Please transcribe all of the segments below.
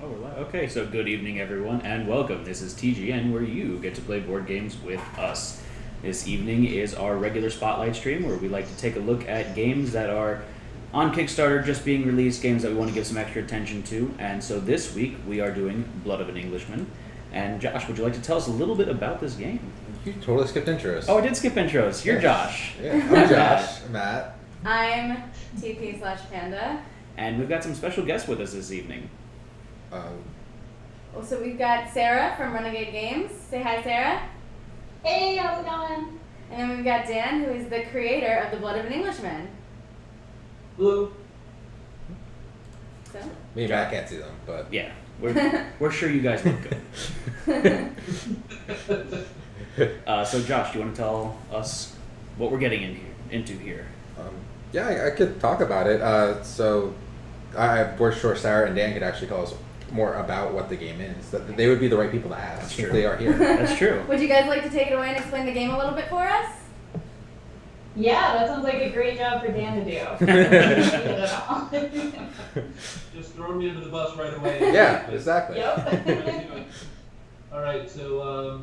we're live. Okay, so good evening, everyone, and welcome. This is TGN, where you get to play board games with us. This evening is our regular Spotlight stream, where we like to take a look at games that are on Kickstarter, just being released, games that we want to give some extra attention to. And so this week, we are doing Blood of an Englishman. And Josh, would you like to tell us a little bit about this game? You totally skipped intros. Oh, I did skip intros. You're Josh. Yeah, I'm Josh. Matt. I'm TP/Panda. And we've got some special guests with us this evening. So we've got Sarah from Renegade Games. Say hi, Sarah. Hey, how's it going? And then we've got Dan, who is the creator of The Blood of an Englishman. Hello. So? Me and Matt can't see them, but Yeah, we're sure you guys look good. So Josh, do you want to tell us what we're getting into here? yeah, I could talk about it. We're sure Sarah and Dan could actually tell us more about what the game is. That they would be the right people to ask That's if true. they are here. That's true. Would you guys like to take it away and explain the game a little bit for us? Yeah, that sounds like a great job for Dan to do. Just throwing me under the bus right away. Yeah, exactly. Yep. All right, so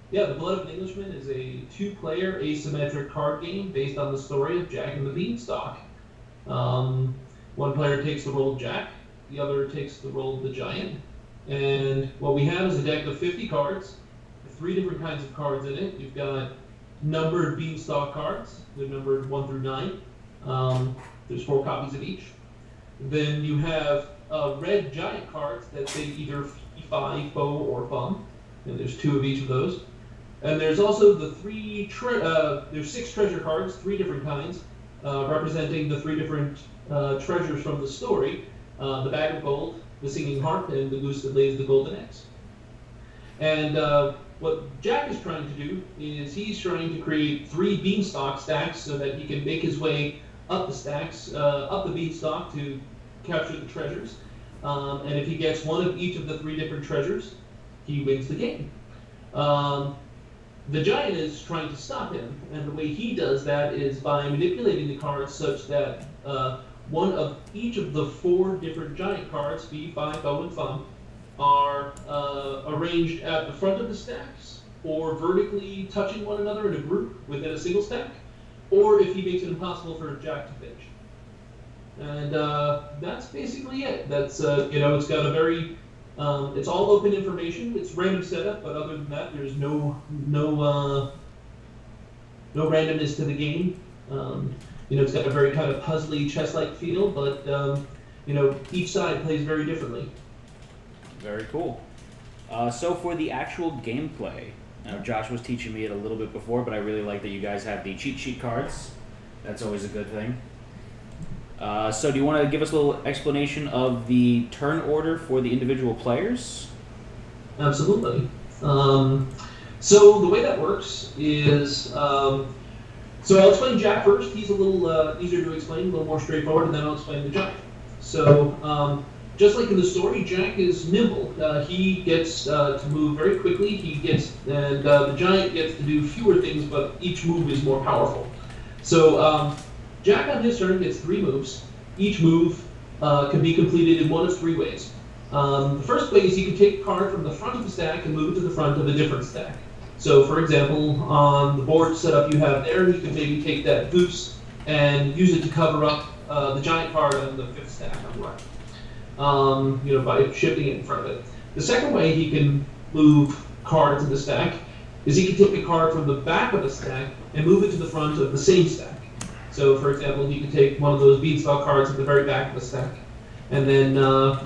The Blood of an Englishman is a two-player asymmetric card game based on the story of Jack and the Beanstalk. One player takes the role of Jack, the other takes the role of the giant, and what we have is a deck of 50 cards, 3 different kinds of cards in it. You've got numbered Beanstalk cards, they're numbered 1 through 9. There's 4 copies of each. Then you have red giant cards that say either fee, foe, or fum, and there's 2 of each of those. And there's also the there's 6 treasure cards, 3 different kinds, representing the 3 different treasures from the story: the bag of gold, the singing harp, and the goose that lays the golden eggs. And what Jack is trying to do is he's trying to create 3 beanstalk stacks so that he can make his way up the stacks, up the beanstalk to capture the treasures. And if he gets one of each of the 3 different treasures, he wins the game. The giant is trying to stop him, and the way he does that is by manipulating the cards such that one of each of the 4 different giant cards, fee, foe, and fum, are arranged at the front of the stacks, or vertically touching one another in a group within a single stack, or if he makes it impossible for Jack to finish. And that's basically it. That's it's got a very it's all open information. It's random setup, but other than that, there's no randomness to the game. It's got a very kind of puzzly chess-like feel, but each side plays very differently. Very cool. So for the actual gameplay, Josh was teaching me it a little bit before, but I really like that you guys have the cheat sheet cards. That's always a good thing. So do you want to give us a little explanation of the turn order for the individual players? Absolutely. So the way that works is, so I'll explain Jack first. He's a little easier to explain, a little more straightforward, and then I'll explain the giant. So just like in the story, Jack is nimble. He gets to move very quickly. The giant gets to do fewer things, but each move is more powerful. So Jack on his turn gets 3 moves. Each move can be completed in one of 3 ways. The first way is he can take a card from the front of the stack and move it to the front of a different stack. So for example, on the board setup you have there, you can maybe take that goose and use it to cover up the giant card on the 5th stack on the right. By shifting it in front of it. The second way he can move cards in the stack is he can take a card from the back of the stack and move it to the front of the same stack. So, for example, he could take one of those beanstalk cards at the very back of the stack and then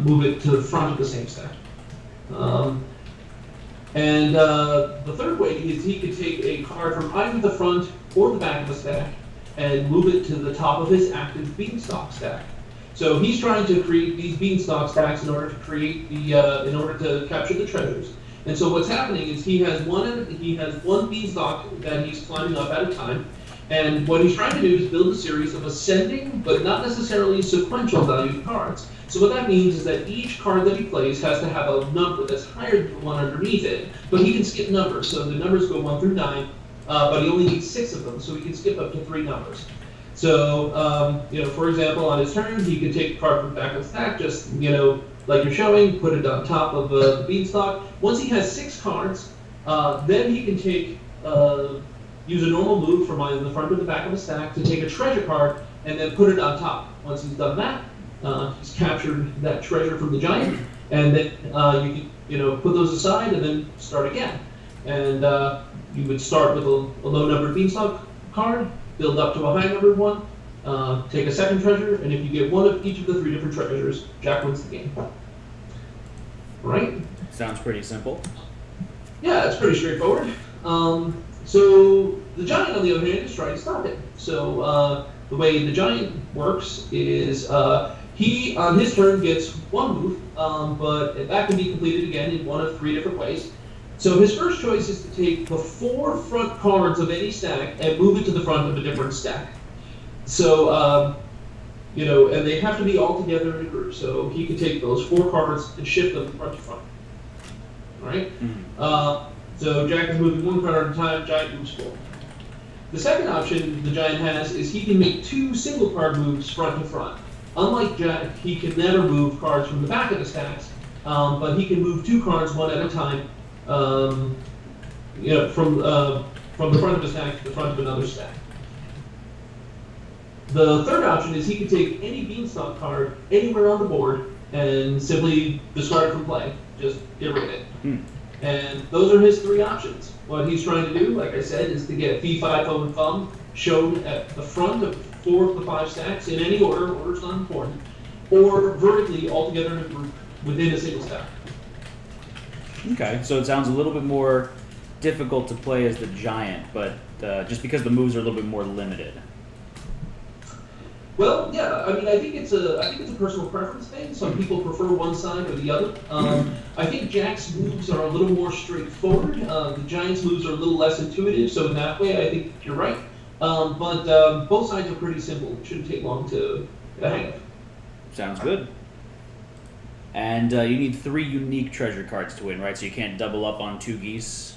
move it to the front of the same stack. The third way is he could take a card from either the front or the back of the stack and move it to the top of his active beanstalk stack. So he's trying to create these beanstalk stacks in order to capture the treasures. And so what's happening is he has one beanstalk that he's climbing up at a time. And what he's trying to do is build a series of ascending, but not necessarily sequential valued cards. So what that means is that each card that he plays has to have a number that's higher than the one underneath it, but he can skip numbers. So the numbers go 1 through 9, but he only needs 6 of them, so he can skip up to 3 numbers. So, for example, on his turn, he could take a card from the back of the stack, just, like you're showing, put it on top of the beanstalk. Once he has 6 cards, then he can take use a normal move from either the front or the back of the stack to take a treasure card and then put it on top. Once he's done that, he's captured that treasure from the giant, and then you can put those aside and then start again. And you would start with a low-numbered beanstalk card, build up to a high-numbered one, take a second treasure, and if you get one of each of the 3 different treasures, Jack wins the game. Right? Sounds pretty simple. Yeah, it's pretty straightforward. So the giant, on the other hand, is trying to stop it. So the way the giant works is he, on his turn, gets 1 move, but that can be completed again in one of 3 different ways. So his first choice is to take the 4 front cards of any stack and move it to the front of a different stack. So, and they have to be all together in a group. So he can take those 4 cards and shift them front to front. All right? Mm-hmm. So Jack is moving 1 card at a time, Giant moves 4. The second option the Giant has is he can make 2 single card moves front to front. Unlike Jack, he can never move cards from the back of the stacks, but he can move 2 cards one at a time, from the front of a stack to the front of another stack. The third option is he can take any beanstalk card anywhere on the board and simply discard it from play. Just get rid of it. And those are his 3 options. What he's trying to do, like I said, is to get Fee, Fi, Fo, and Fum shown at the front of 4 of the 5 stacks in any order, order's not important, or vertically all together in a group within a single stack. Okay, so it sounds a little bit more difficult to play as the giant, but just because the moves are a little bit more limited. Well, yeah. I mean, I think it's a personal preference thing. Some people prefer one side or the other. I think Jack's moves are a little more straightforward. The Giant's moves are a little less intuitive. So in that way, I think you're right. But both sides are pretty simple. It shouldn't take long to hang of. Sounds good. And you need 3 unique treasure cards to win, right? So you can't double up on 2 geese.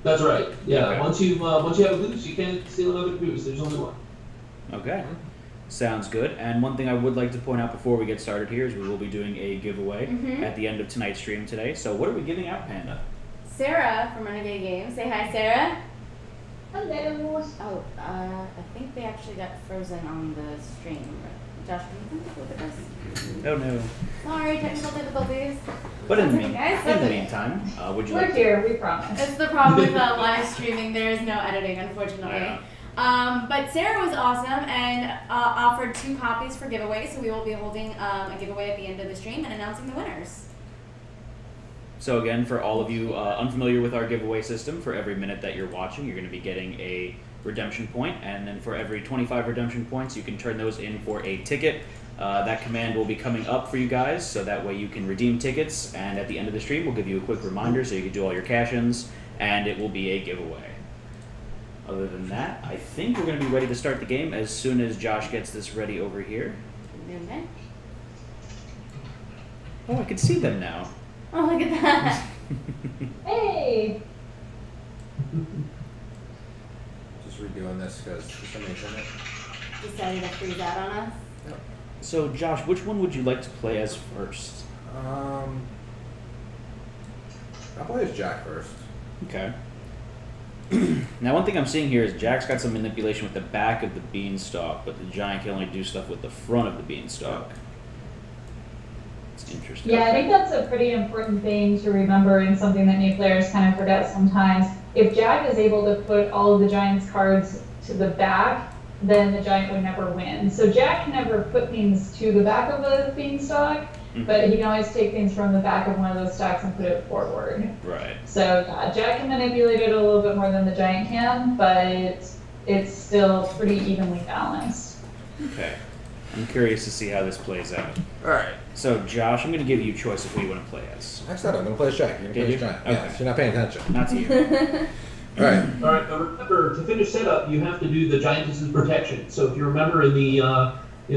That's right. Yeah. Okay. Once you have a goose, you can't steal another goose. There's only one. Okay. Sounds good. And one thing I would like to point out before we get started here is we will be doing a giveaway at the end of tonight's stream today. So what are we giving out, Panda? Sarah from Renegade Games. Say hi, Sarah. Hello. Oh, I think they actually got frozen on the stream. Josh, can you look at this? Oh no. Sorry, technical difficulties. But in the, Guys, in the meantime, would you We're like here, we promise. It's the problem with live streaming. There is no editing, unfortunately. Yeah. But Sarah was awesome and offered 2 copies for giveaway, so we will be holding a giveaway at the end of the stream and announcing the winners. So again, for all of you unfamiliar with our giveaway system, for every minute that you're watching, you're going to be getting a redemption point, and then for every 25 redemption points, you can turn those in for a ticket. That command will be coming up for you guys, so that way you can redeem tickets, and at the end of the stream, we'll give you a quick reminder so you can do all your cash-ins, and it will be a giveaway. Other than that, I think we're going to be ready to start the game as soon as Josh gets this ready over here. Okay. Oh, I can see them now. Oh, look at that. Hey! Just redoing this because for some reason Decided to freeze out on us. So, Josh, which one would you like to play as first? I'll play as Jack first. Okay. Now, one thing I'm seeing here is Jack's got some manipulation with the back of the beanstalk, but the giant can only do stuff with the front of the beanstalk. It's interesting. Yeah, I think that's a pretty important thing to remember and something that new players kind of forget sometimes. If Jack is able to put all of the Giant's cards to the back, then the Giant would never win. So Jack can never put things to the back of the beanstalk, but he can always take things from the back of one of those stacks and put it forward. Right. So Jack can manipulate it a little bit more than the Giant can, but it's still pretty evenly balanced. Okay. I'm curious to see how this plays out. Alright. So, Josh, I'm going to give you a choice of who you want to play as. I said I'm going to play as Jack. You're going to Did play you? as Giant. Okay. Yes, you're not paying attention. Not to you. Alright. All right. Now remember, to finish setup, you have to do the Giantess's protection. So if you remember in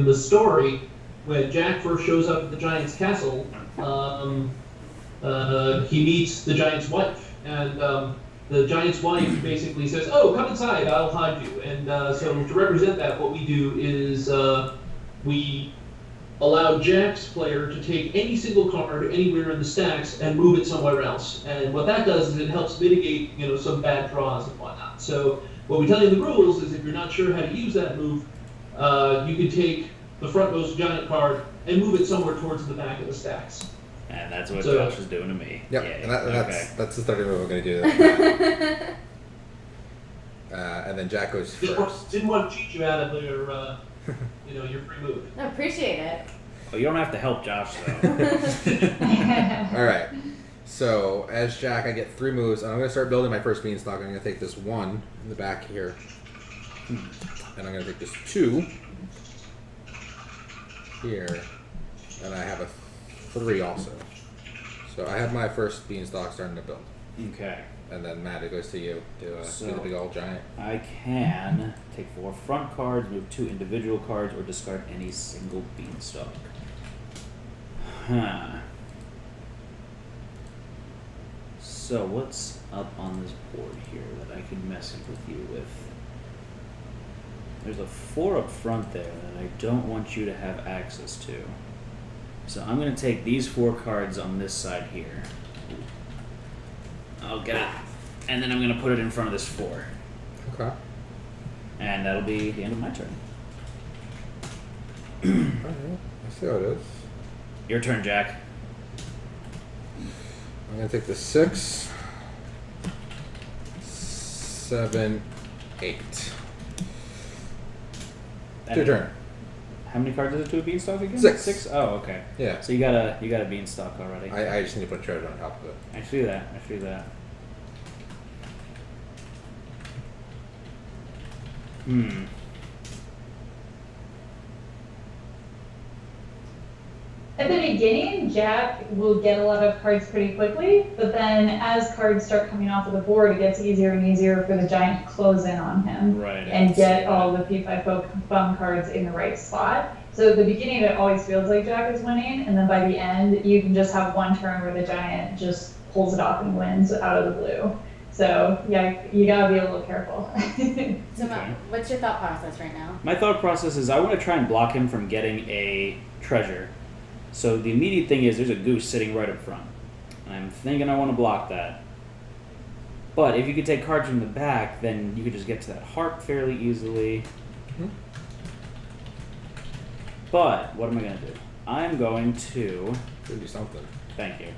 the story, when Jack first shows up at the Giant's castle, he meets the Giant's wife, and the Giant's wife basically says, "Oh, come inside, I'll hide you." And so to represent that, what we do is we allow Jack's player to take any single card anywhere in the stacks and move it somewhere else. And what that does is it helps mitigate, some bad draws and whatnot. So what we tell you in the rules is if you're not sure how to use that move, you can take the frontmost giant card and move it somewhere towards the back of the stacks. And that's what Josh is doing to me. Yep, Yay. and that's the starting move I'm going to do. And then Jack goes first. Didn't want to cheat you out of your, your free move. I appreciate it. Well, you don't have to help Josh, though. All right. So as Jack, I get 3 moves, and I'm going to start building my first beanstalk. I'm going to take this 1 in the back here, and I'm going to take this 2 here, and I have a 3 also. So I have my first beanstalk starting to build. Okay. And then Matt, it goes to you to be the big old giant. I can take 4 front cards, move 2 individual cards, or discard any single beanstalk. Huh. So what's up on this board here that I can mess with you with? There's a 4 up front there that I don't want you to have access to. So I'm going to take these 4 cards on this side here. I'll get it. And then I'm going to put it in front of this 4. Okay. And that'll be the end of my turn. Alright, I see how it is. Your turn, Jack. I'm going to take the 6, 7, 8. Your turn. How many cards is it to a beanstalk again? 6. 6? Oh, okay. Yeah. So you got a beanstalk already. I just need to put treasure on top of it. I see that. I see that. At the beginning, Jack will get a lot of cards pretty quickly, but then as cards start coming off of the board, it gets easier and easier for the giant to close in on him Right. and get all the P5 bum cards in the right spot. So at the beginning, it always feels like Jack is winning, and then by the end, you can just have one turn where the giant just pulls it off and wins out of the blue. So yeah, you gotta be a little careful. So, Okay. what's your thought process right now? My thought process is I want to try and block him from getting a treasure. So the immediate thing is there's a goose sitting right up front. And I'm thinking I want to block that. But if you could take cards from the back, then you could just get to that harp fairly easily. Mhm. But what am I going to do? I'm going to... Could do something. Thank you.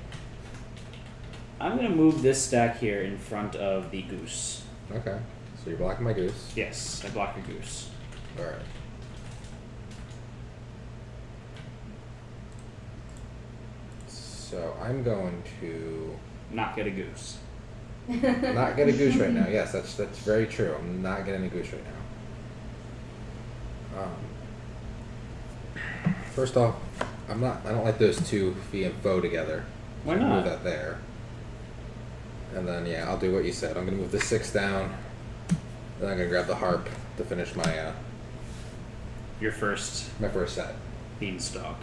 I'm going to move this stack here in front of the goose. Okay. So you're blocking my goose. Yes, I block your goose. Alright. So I'm going to Not get a goose. not get a goose right now. Yes, that's very true. I'm not getting a goose right now. First off, I don't like those 2 fee and foe together. Why So I'll not? move that there. And then I'll do what you said. I'm gonna move the 6 down. Then I'm gonna grab the harp to finish my Your first my first set. beanstalk.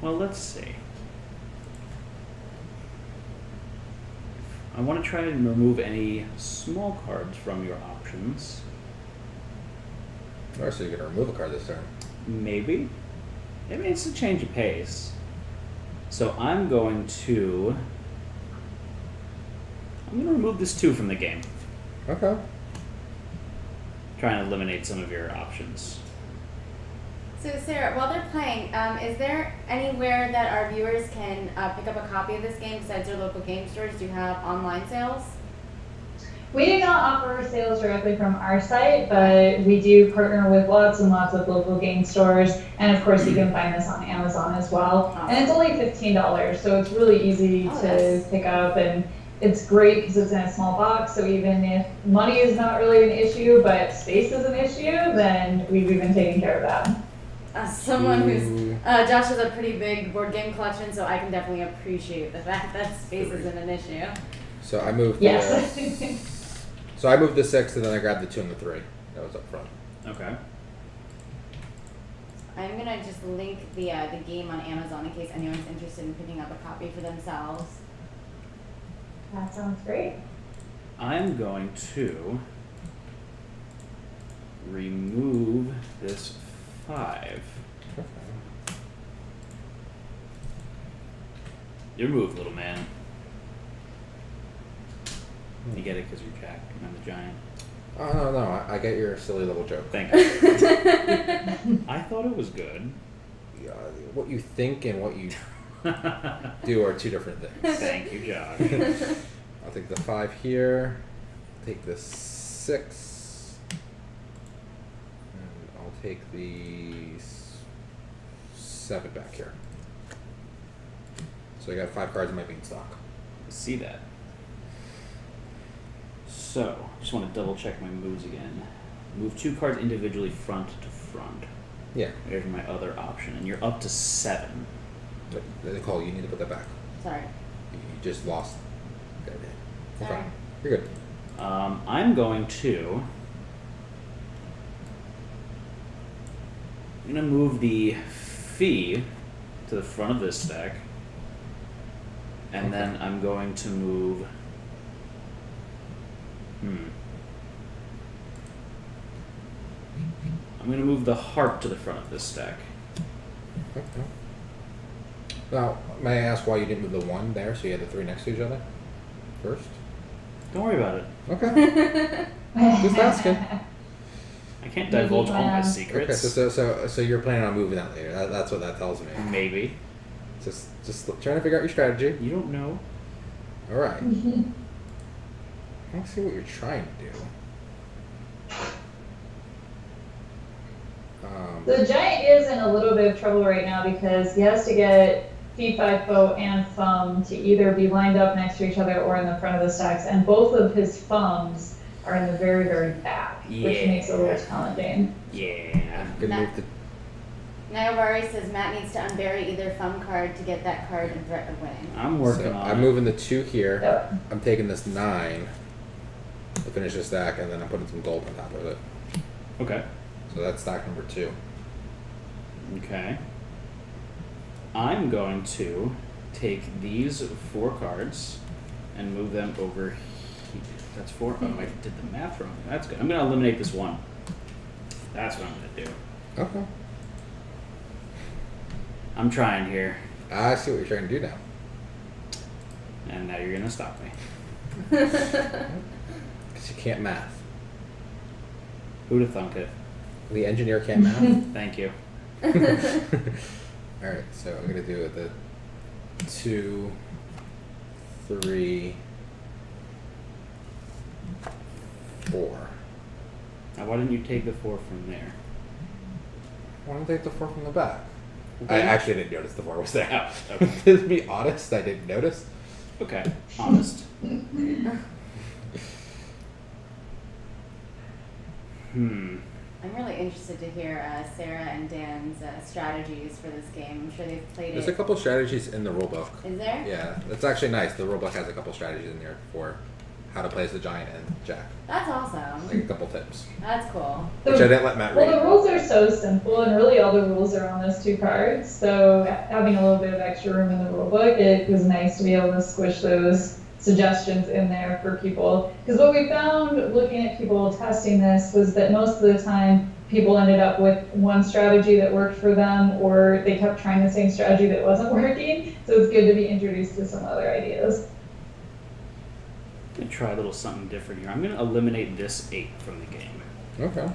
Well, let's see. I want to try and remove any small cards from your options. Or so you're gonna remove a card this turn. Maybe. Maybe it's a change of pace. So I'm going to remove this 2 from the game. Okay. Try and eliminate some of your options. So Sarah, while they're playing, is there anywhere that our viewers can pick up a copy of this game besides their local game stores? Do you have online sales? We do not offer sales directly from our site, but we do partner with lots and lots of local game stores. And of course, you can find this on Amazon as well. Awesome. And it's only $15, so it's really easy Oh, to nice. pick up. And it's great because it's in a small box. So even if money is not really an issue, but space is an issue, then we've even taken care of that. As someone who's Ooh. Josh has a pretty big board game collection, so I can definitely appreciate the fact that space isn't an issue. So I moved Yes. So I moved the 6 and then I grabbed the 2 and the 3. That was up front. Okay. I'm gonna just link the game on Amazon in case anyone's interested in picking up a copy for themselves. That sounds great. I'm going to remove this 5. Your move, little man. You get it because you're Jack and I'm the giant. Oh, no, I get your silly little joke. Thank you. I thought it was good. Yeah, what you think and what you do are two different things. Thank you, Josh. I'll take the 5 here. Take the 6. And I'll take the 7 back here. So I got 5 cards in my beanstalk. See that. So, just want to double check my moves again. Move 2 cards individually front to front. Yeah. There's my other option, and you're up to 7. Nicole, you need to put that back. Sorry. You just lost. Sorry. Okay. You're good. I'm going to move the fee to the front of this stack, and Okay. then I'm going to move. I'm going to move the harp to the front of this stack. Okay. Now, may I ask why you didn't move the 1 there so you had the 3 next to each other first? Don't worry about it. Okay. Just asking. I can't divulge all my Okay, secrets. so you're planning on moving that later. That's what that tells me. Maybe. Just trying to figure out your strategy. You don't know. All right. Let's see what you're trying to do. The giant is in a little bit of trouble right now because he has to get Fee, 5, Foe, and Thumb to either be lined up next to each other or in the front of the stacks, and both of his thumbs are in the very, very back, which makes it a little challenging. Yeah. Good move to. Nayabari says Matt needs to unbury either thumb card to get that card in threat of winning. I'm working So on I'm it. moving the 2 here. Yep. I'm taking this 9 to finish the stack, and then I'm putting some gold on top of it. Okay. So that's stack number 2. Okay. I'm going to take these 4 cards and move them over here. That's 4. Oh, I did the math wrong. That's good. I'm going to eliminate this 1. That's what I'm going to do. Okay. I'm trying here. I see what you're trying to do now. And now you're going to stop me. Because you can't math. Who'd have thunk it? The engineer can't math. Thank you. Alright, so I'm going to do it the 2, 3, 4. Now, why didn't you take the 4 from there? Why don't I take the 4 from the back? Okay. I actually didn't notice the 4 was there. Oh, okay. To be honest, I didn't notice. Okay. Honest. I'm really interested to hear Sarah and Dan's strategies for this game. I'm sure they've played There's it. a couple strategies in the rulebook. Is there? Yeah, that's actually nice. The rulebook has a couple strategies in there for how to play as the giant and Jack. That's awesome. Like a couple tips. That's cool. Which I didn't let Matt read. Well, the rules are so simple, and really all the rules are on those 2 cards. So having a little bit of extra room in the rule book, it was nice to be able to squish those suggestions in there for people. Because what we found looking at people testing this was that most of the time people ended up with one strategy that worked for them, or they kept trying the same strategy that wasn't working. So it's good to be introduced to some other ideas. I'm going to try a little something different here. I'm going to eliminate this 8 from the game. Okay.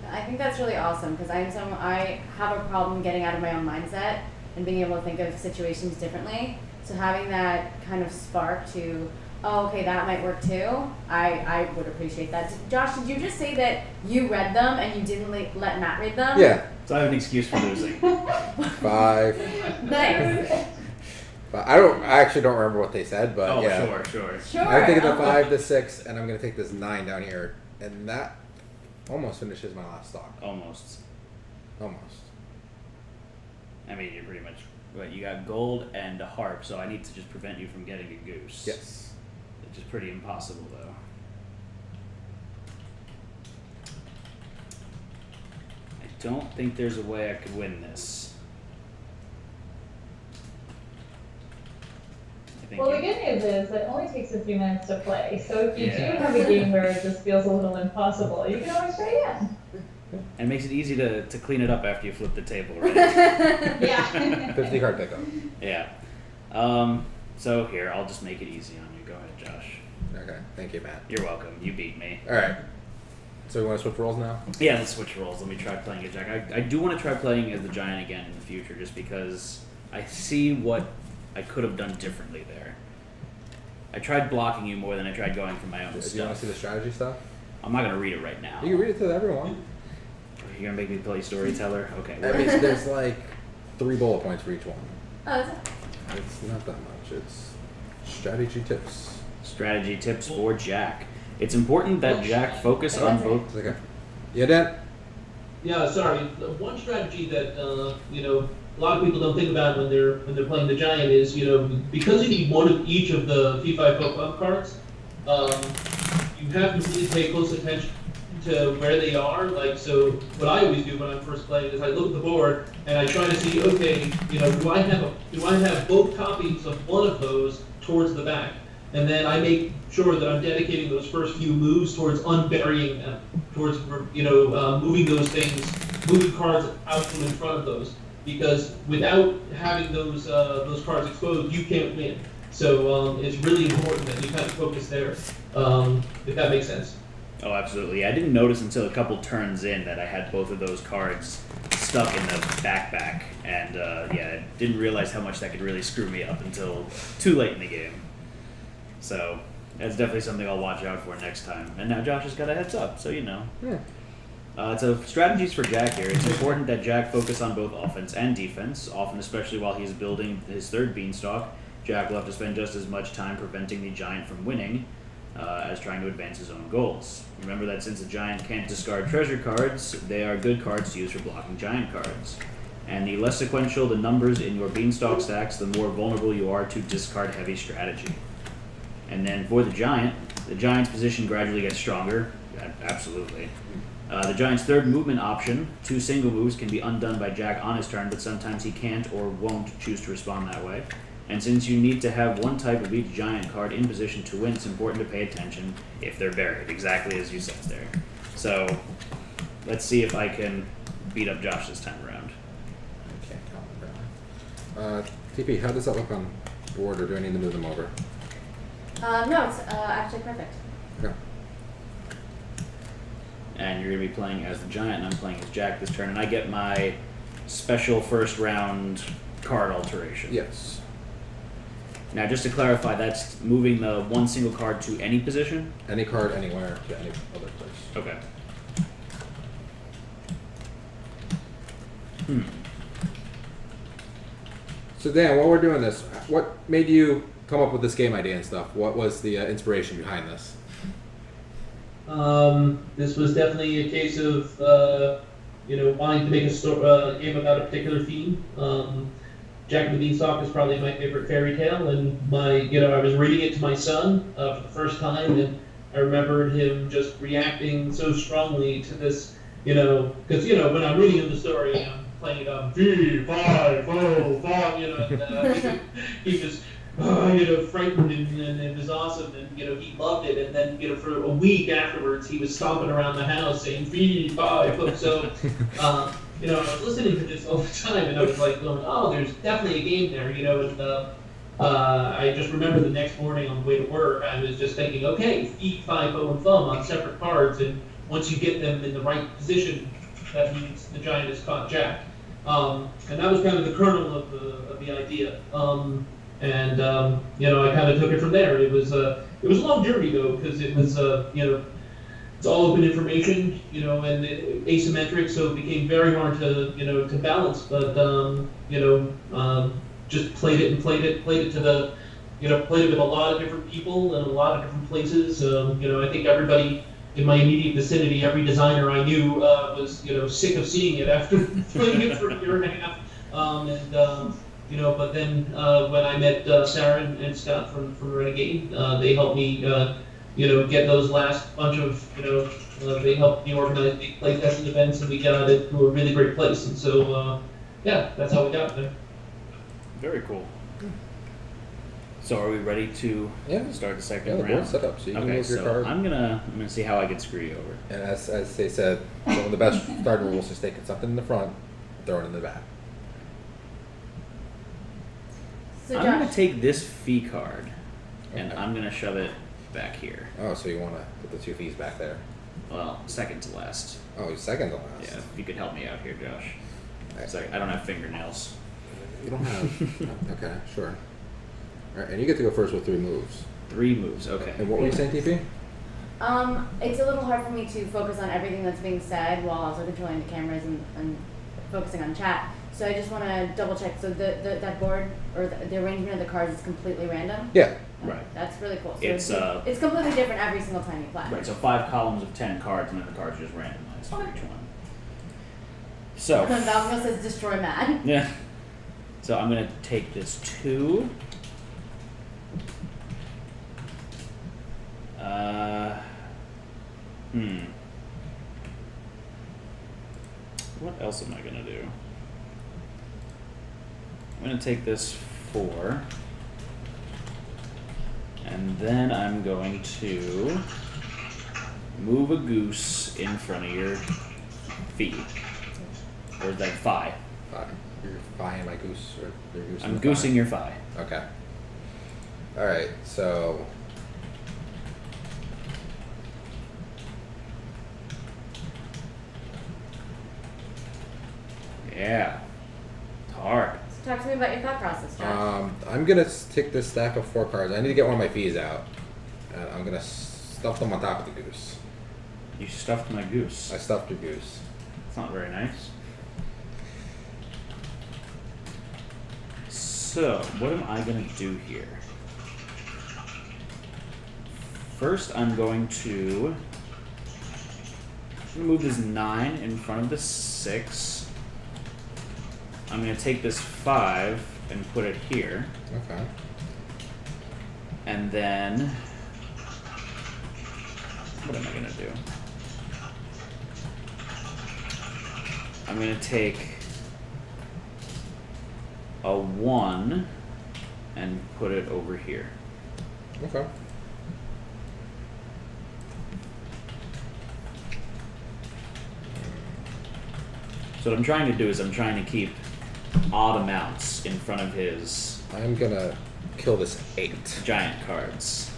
I think that's really awesome because I have a problem getting out of my own mindset and being able to think of situations differently. So having that kind of spark to, oh, okay, that might work too. I would appreciate that. Josh, did you just say that you read them and you didn't let Matt read them? Yeah. So I have an excuse for losing. 5. Nice. I actually don't remember what they said, but Oh, yeah. sure. Sure. I'm taking the I'll- 5, the 6, and I'm going to take this 9 down here. And that almost finishes my last stock. Almost. Almost. I mean, you're pretty much. What, you got gold and a harp, so I need to just prevent you from getting a goose. Yes. Which is pretty impossible, though. I don't think there's a way I could win this. I think Well, the you- good news is that it only takes a few minutes to play. So if you do Yeah. have a game where it just feels a little impossible, you can always try again. And it makes it easy to clean it up after you flip the table, right? Yeah. 50 card pickup. Yeah. So here, I'll just make it easy on you. Go ahead, Josh. Okay, thank you, Matt. You're welcome. You beat me. All right. So we want to switch roles now? Yeah, let's switch roles. Let me try playing as Jack. I do want to try playing as the Giant again in the future, just because I see what I could have done differently there. I tried blocking you more than I tried going for my own Do you want stuff. to see the strategy stuff? I'm not gonna read it right now. You can read it to everyone. You're gonna make me play storyteller? Okay. I mean, there's like 3 bullet points for each one. Oh, is it? It's not that much. It's strategy tips. Strategy tips for Jack. It's important that Jack focus on both. It's okay. Yeah, Dan? Yeah, sorry. The one strategy that a lot of people don't think about when they're playing the Giant is because you need one of each of the P5 Pokemon cards, you have to really pay close attention to where they are. Like, so what I always do when I'm first playing is I look at the board and I try to see, okay, do I have both copies of one of those towards the back? And then I make sure that I'm dedicating those first few moves towards unburying them, towards moving those things, moving cards out from in front of those. Because without having those cards exposed, you can't win. So it's really important that you kind of focus there, if that makes sense. Oh, absolutely. I didn't notice until a couple turns in that I had both of those cards stuck in the backpack, and I didn't realize how much that could really screw me up until too late in the game. So that's definitely something I'll watch out for next time. And now Josh has got a heads up, so you know. Yeah. So strategies for Jack here. It's important that Jack focus on both offense and defense, often especially while he's building his third beanstalk. Jack will have to spend just as much time preventing the Giant from winning as trying to advance his own goals. Remember that since the Giant can't discard treasure cards, they are good cards to use for blocking Giant cards. And the less sequential the numbers in your beanstalk stacks, the more vulnerable you are to discard heavy strategy. And then for the Giant's position gradually gets stronger. Absolutely. The Giant's third movement option, 2 single moves, can be undone by Jack on his turn, but sometimes he can't or won't choose to respond that way. And since you need to have one type of each Giant card in position to win, it's important to pay attention if they're buried, exactly as you said there. So, let's see if I can beat up Josh this time around. I can't count them. TP, how does that look on board, or do I need to move them over? No, it's actually perfect. Okay. And you're going to be playing as the Giant, and I'm playing as Jack this turn, and I get my special first round card alteration. Yes. Now, just to clarify, that's moving the one single card to any position? Any card, anywhere, to any other place. Okay. So Dan, while we're doing this, what made you come up with this game idea and stuff? What was the inspiration behind this? This was definitely a case of wanting to make a game about a particular theme. Jack and the Beanstalk is probably my favorite fairy tale, and I was reading it to my son for the first time, and I remembered him just reacting so strongly to this, because when I'm reading him the story, I'm playing it 3, 5, 4, 5, and he was frightened, and it was awesome, and he loved it, and then for a week afterwards he was stomping around the house saying 3, 5, so. I was listening to this all the time, and I was like going, oh, there's definitely a game there, and I just remember the next morning on the way to work, I was just thinking, okay, feet, 5, and thumb on separate cards, and once you get them in the right position, that means the Giant has caught Jack. And that was kind of the kernel of the idea. I kind of took it from there. It was a long journey though, because it was it's all open information, and asymmetric, so it became very hard to balance. But just played it to the, played it with a lot of different people and a lot of different places. I think everybody in my immediate vicinity, every designer I knew was sick of seeing it after playing it for a year and a half. But then when I met Sarah and Scott from Renegade, they helped me, get those last bunch of, they helped me organize big playtesting events, and we got it to a really great place. And so, that's how we got there. Very cool. So are we ready to Yeah. start the second Yeah, the round? board's set up, so you can Okay, move your so card. I'm gonna see how I can screw you over. And as they said, one of the best starting rules is taking something in the front, throw it in the back. So I'm gonna Josh, take this fee card, and Okay. I'm gonna shove it back here. Oh, so you want to put the 2 fees back there? Well, second to last. Oh, you're second to last. Yeah, if you could help me out here, Josh. Alright. Sorry, I don't have fingernails. You don't have. Okay, sure. All right, and you get to go first with 3 moves. 3 moves. Okay. And what were you saying, TP? it's a little hard for me to focus on everything that's being said while also controlling the cameras and focusing on chat. So I just want to double check. So that board or the arrangement of the cards is completely random. Yeah. Right. That's really cool. So It's, it's completely different every single time you play. Right. So 5 columns of 10 cards, and then the cards are just randomized for each one. So. Valvino says destroy Mad. Yeah. So I'm gonna take this 2. What else am I gonna do? I'm gonna take this 4. And then I'm going to move a goose in front of your feet. Or is that thigh? You're buying my goose or your goose? I'm goosing your thigh. Okay. All right. So. Yeah. It's hard. So talk to me about your thought process, Josh. I'm gonna take this stack of 4 cards. I need to get one of my fees out, and I'm gonna stuff them on top of the goose. You stuffed my goose. I stuffed your goose. It's not very nice. So, what am I going to do here? First, I'm going to move this 9 in front of the 6. I'm going to take this 5 and put it here. Okay. And then, what am I going to do? I'm going to take a 1 and put it over here. Okay. So what I'm trying to do is I'm trying to keep odd amounts in front of his I'm gonna kill this 8. giant cards.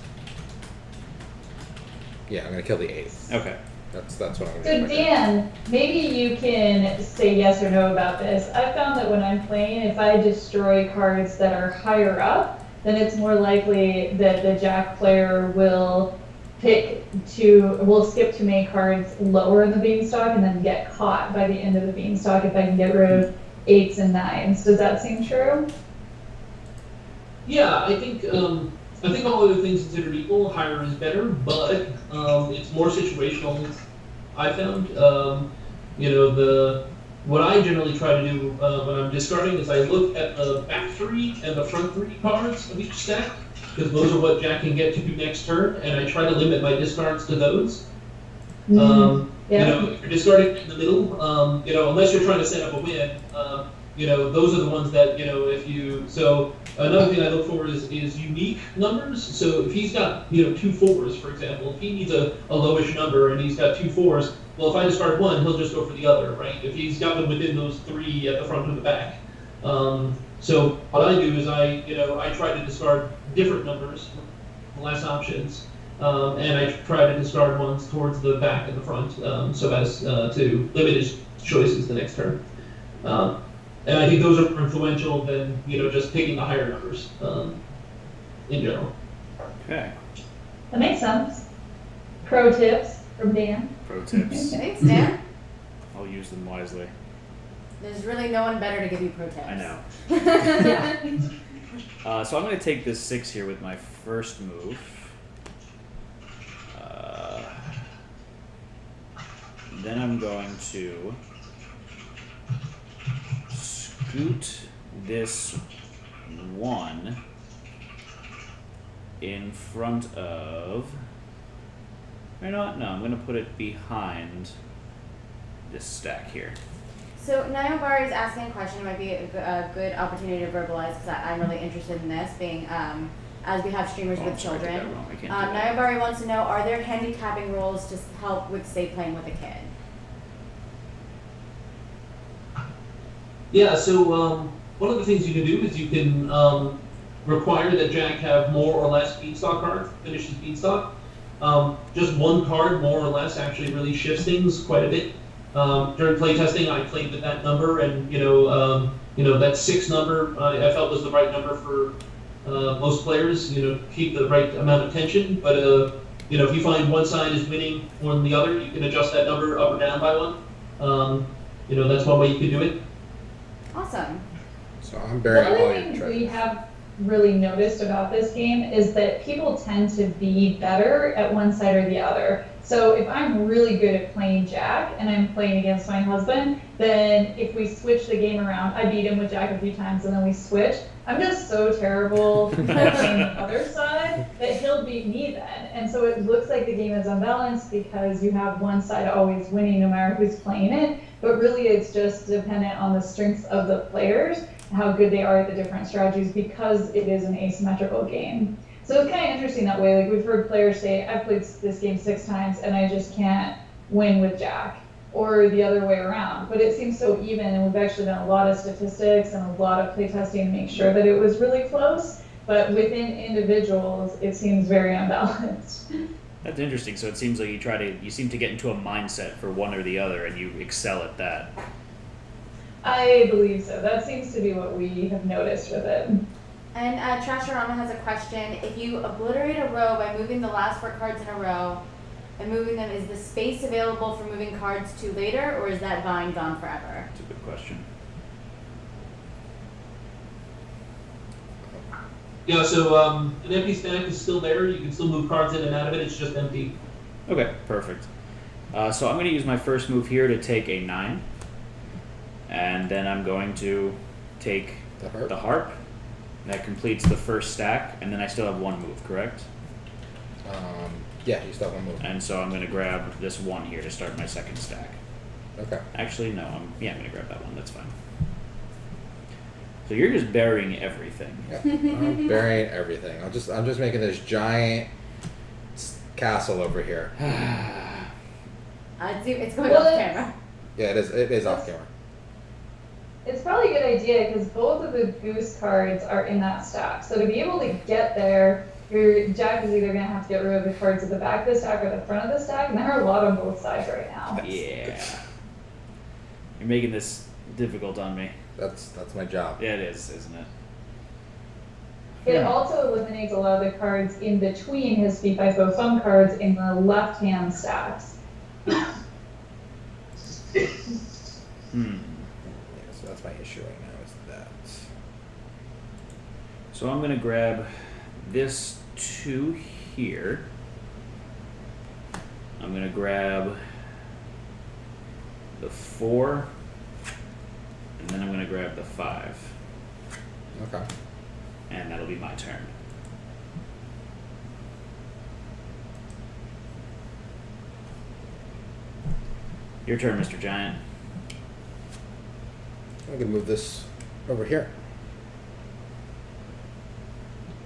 Yeah, I'm gonna kill the 8. Okay. That's what I'm gonna So do. Dan, maybe you can say yes or no about this. I've found that when I'm playing, if I destroy cards that are higher up, then it's more likely that the Jack player will skip to make cards lower in the beanstalk and then get caught by the end of the beanstalk if I can get rid of 8s and 9s. Does that seem true? Yeah, I think all other things considered equal, higher is better, but it's more situational. I found, what I generally try to do when I'm discarding is I look at the back 3 and the front 3 cards of each stack, because those are what Jack can get to do next turn, and I try to limit my discards to those. Yeah. If you're discarding in the middle, unless you're trying to set up a win, those are the ones that, so another thing I look for is unique numbers. So if he's got, 2 4s, for example, if he needs a lowish number and he's got 2 4s, well, if I discard one, he'll just go for the other, right? If he's got them within those 3 at the front or the back. So what I do is I try to discard different numbers, less options, and I try to discard ones towards the back and the front, so as to limit his choices the next turn. And I think those are more influential than just picking the higher numbers in general. Okay. That makes sense. Pro tips from Dan. Pro tips. Thanks, Dan. I'll use them wisely. There's really no one better to give you pro tips. I know. Yeah. So I'm going to take this 6 here with my first move. Then I'm going to scoot this 1 in front of... You know what? No, I'm going to put it behind this stack here. So Nayobar is asking a question. It might be a good opportunity to verbalize because I'm really interested in this. Being as we have streamers Oh, with I'm sorry, I did that children. wrong. I can't do that. Nayabari wants to know, are there handicapping rules to help with, say, playing with a kid? Yeah, so one of the things you can do is you can require that Jack have more or less beanstalk cards, finish his beanstalk. Just one card, more or less, actually really shifts things quite a bit. During playtesting, I played with that number, and that 6 number I felt was the right number for most players. Keep the right amount of tension. But if you find one side is winning more than the other, you can adjust that number up or down by one. That's one way you could do it. Awesome. So I'm The burying other all your thing we treasures. have really noticed about this game is that people tend to be better at one side or the other. So if I'm really good at playing Jack and I'm playing against my husband, then if we switch the game around, I beat him with Jack a few times and then we switch. I'm just so terrible at playing the other side that he'll beat me then. And so it looks like the game is unbalanced because you have one side always winning no matter who's playing it. But really it's just dependent on the strengths of the players, how good they are at the different strategies because it is an asymmetrical game. So it's kind of interesting that way. Like we've heard players say, I've played this game 6 times and I just can't win with Jack, or the other way around. But it seems so even, and we've actually done a lot of statistics and a lot of playtesting to make sure that it was really close. But within individuals, it seems very unbalanced. That's interesting. So it seems like you seem to get into a mindset for one or the other, and you excel at that. I believe so. That seems to be what we have noticed with it. And Trasharama has a question. If you obliterate a row by moving the last 4 cards in a row and moving them, is the space available for moving cards to later, or is that vine gone forever? That's a good question. Yeah, so an empty stack is still there. You can still move cards in and out of it. It's just empty. Okay, perfect. So I'm going to use my first move here to take a 9. And then I'm going to take The harp? harp. That completes the first stack, and then I still have 1 move, correct? Yeah, you still have 1 move. And so I'm going to grab this 1 here to start my second stack. Okay. Actually, no. I'm going to grab that 1. That's fine. So you're just burying everything. Yeah. I'm burying everything. I'm just making this giant castle over here. It's going Well, off it's- camera. Yeah, it is off camera. It's probably a good idea because both of the goose cards are in that stack. So to be able to get there, your Jack is either going to have to get rid of the cards at the back of the stack or the front of the stack, and there are a lot on both sides right now. Yeah. You're making this difficult on me. That's my job. Yeah, it is, isn't it? It also eliminates a lot of the cards in between his Speed by Foe Fun cards in the left-hand stacks. Hmm. Yeah, so that's my issue right now is that. So I'm going to grab this 2 here. I'm going to grab the 4. And then I'm going to grab the 5. Okay. And that'll be my turn. Your turn, Mr. Giant. I'm gonna move this over here.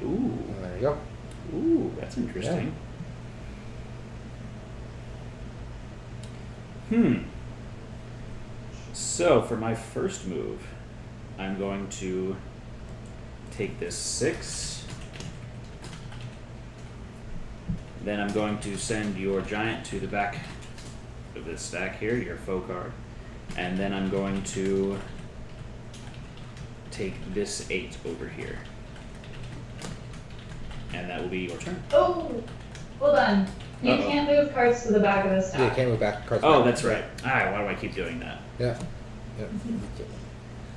Ooh. There you go. Ooh, that's interesting. So for my first move, I'm going to take this 6. Then I'm going to send your giant to the back of this stack here, your faux card. And then I'm going to take this 8 over here. And that will be your turn. Oh, hold on. You Uh-oh. can't move cards to the back of the Yeah, you stack. can't move back cards. Oh, back. that's right. Why do I keep doing that? Yeah. Yeah.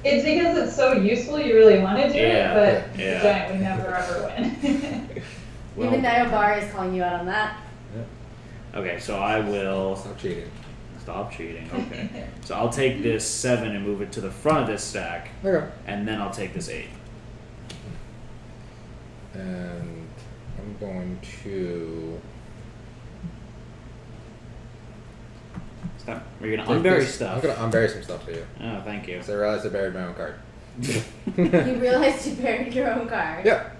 It's because it's so useful you really want to do Yeah, it, but yeah. the giant would never ever win. Even Nayabari is calling you out on that. Okay, so I will Stop cheating. stop cheating. Okay. So I'll take this 7 and move it to the front of this stack, Okay. and then I'll take this 8. And I'm going to. Stop. We're gonna take unbury this- stuff. I'm gonna unbury some stuff for you. Oh, thank you. Because I realized I buried my own card. You realized you buried your own card. Yeah.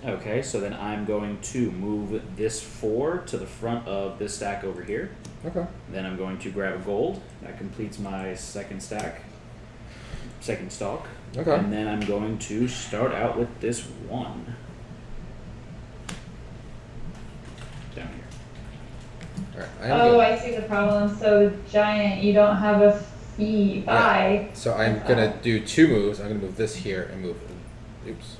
Okay, so then I'm going to move this 4 to the front of this stack over here. Okay. Then I'm going to grab a gold. That completes my second stalk. Okay. And then I'm going to start out with this 1. Down here. Alright. I see the problem. So giant, you don't have a fee. Bye. So I'm gonna do 2 moves. I'm gonna move this here and move, oops,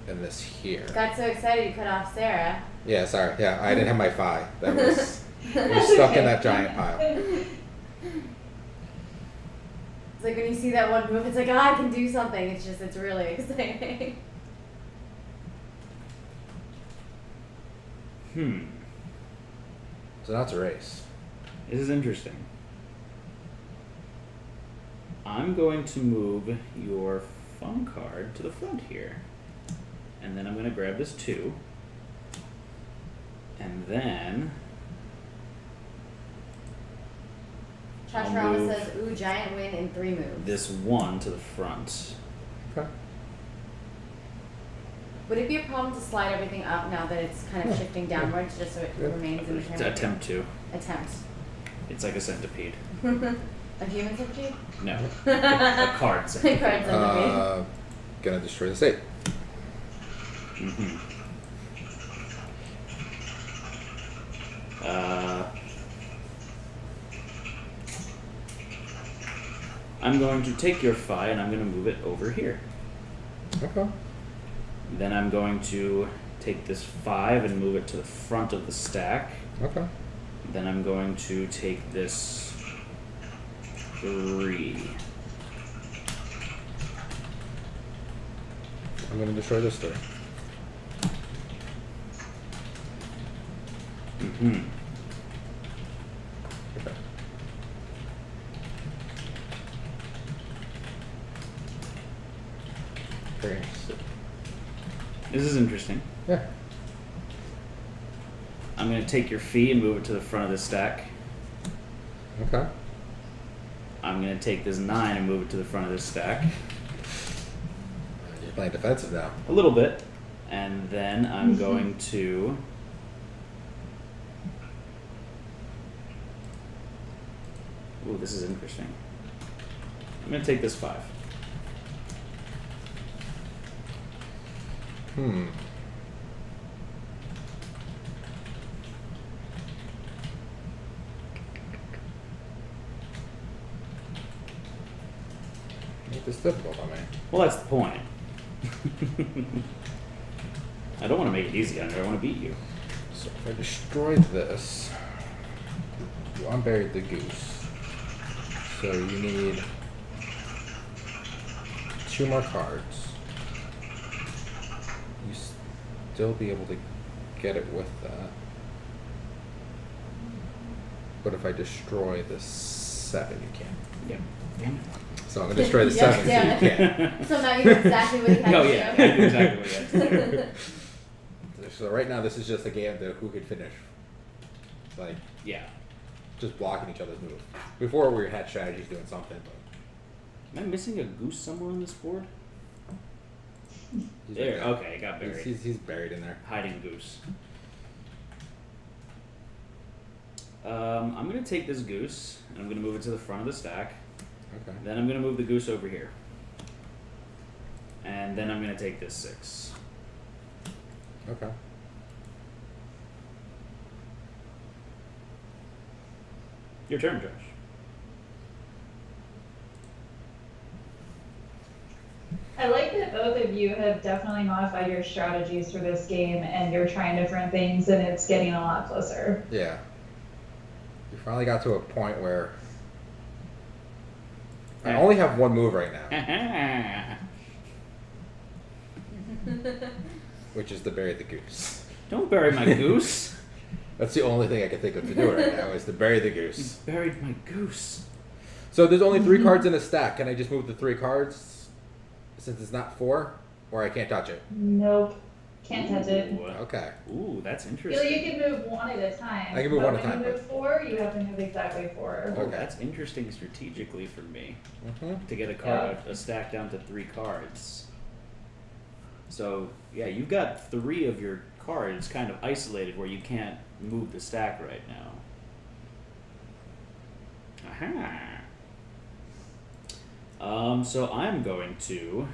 and this here. Got so excited you cut off Sarah. Yeah, sorry. Yeah, I didn't have my phi. That was it was stuck in that giant pile. It's like when you see that one move, it's like, I can do something. It's really exciting. So now it's a race. This is interesting. I'm going to move your fun card to the front here. And then I'm going to grab this 2. And then Josh I'll Ramos move says, ooh, giant win in 3 moves. this 1 to the front. Okay. Would it be a problem to slide everything up now that it's kind of shifting downwards just so it remains in the pyramid? Attempt to. Attempt. It's like a centipede. A human centipede? No. A card A centipede. card centipede. Gonna destroy the state. I'm going to take your phi and I'm going to move it over here. Okay. Then I'm going to take this 5 and move it to the front of the stack. Okay. Then I'm going to take this 3. I'm gonna destroy this 3. Okay. Very interesting. This is interesting. Yeah. I'm going to take your fee and move it to the front of the stack. Okay. I'm going to take this 9 and move it to the front of this stack. You're playing defensive now. A little bit. And then I'm going to ooh, this is interesting. I'm going to take this 5. Make this difficult on me. Well, that's the point. I don't want to make it easy on you. I want to beat you. So if I destroyed this, you unburied the goose. So you need 2 more cards. You still be able to get it with that. But if I destroy the 7, you can't. Yep. Damn it. So I'm gonna destroy the Yes, 7, damn so you can't. So now you know exactly what he had Oh to yeah, do. I knew exactly what you had to do. So right now this is just a game of who could finish. Like Yeah. just blocking each other's moves. Before we had strategies doing something, but Am I missing a goose somewhere on this board? he's There. right Okay, it got there. buried. He's buried in there. Hiding goose. I'm gonna take this goose and I'm gonna move it to the front of the stack. Okay. Then I'm gonna move the goose over here. And then I'm gonna take this 6. Okay. Your turn, Josh. I like that both of you have definitely modified your strategies for this game and you're trying different things and it's getting a lot closer. Yeah. We finally got to a point where I only have 1 move right now, which is to bury the goose. Don't bury my goose. That's the only thing I can think of to do right now is to bury the goose. You buried my goose. So there's only 3 cards in a stack. Can I just move the 3 cards since it's not 4, or I can't touch it? Nope. Can't touch it. Ooh, Okay. Ooh, that's You interesting. can move 1 at a time. I can move but 1 at a time, When you but- move 4, you have to move exactly 4. Oh, Okay. that's interesting strategically for me Mm-hmm. to get a card, a stack down to 3 cards. So, yeah, you've got 3 of your cards kind of isolated where you can't move the stack right now. Aha. So I'm going to...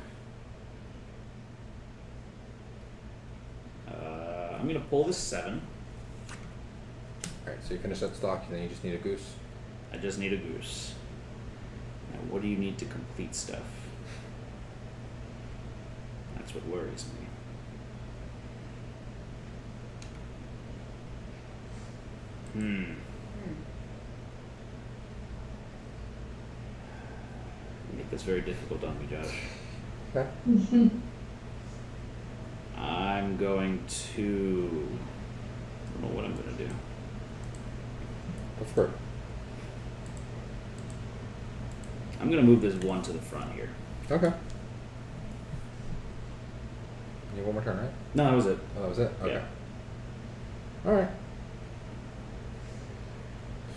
I'm going to pull this 7. Alright, so you finish that stock, and then you just need a goose. I just need a goose. Now, what do you need to complete stuff? That's what worries me. You make this very difficult on me, Josh. Okay. I'm going to... I don't know what I'm going to do. Go for it. I'm going to move this 1 to the front here. Okay. You have one more turn, right? No, that was it. Oh, that was it? Okay. Yeah. Alright.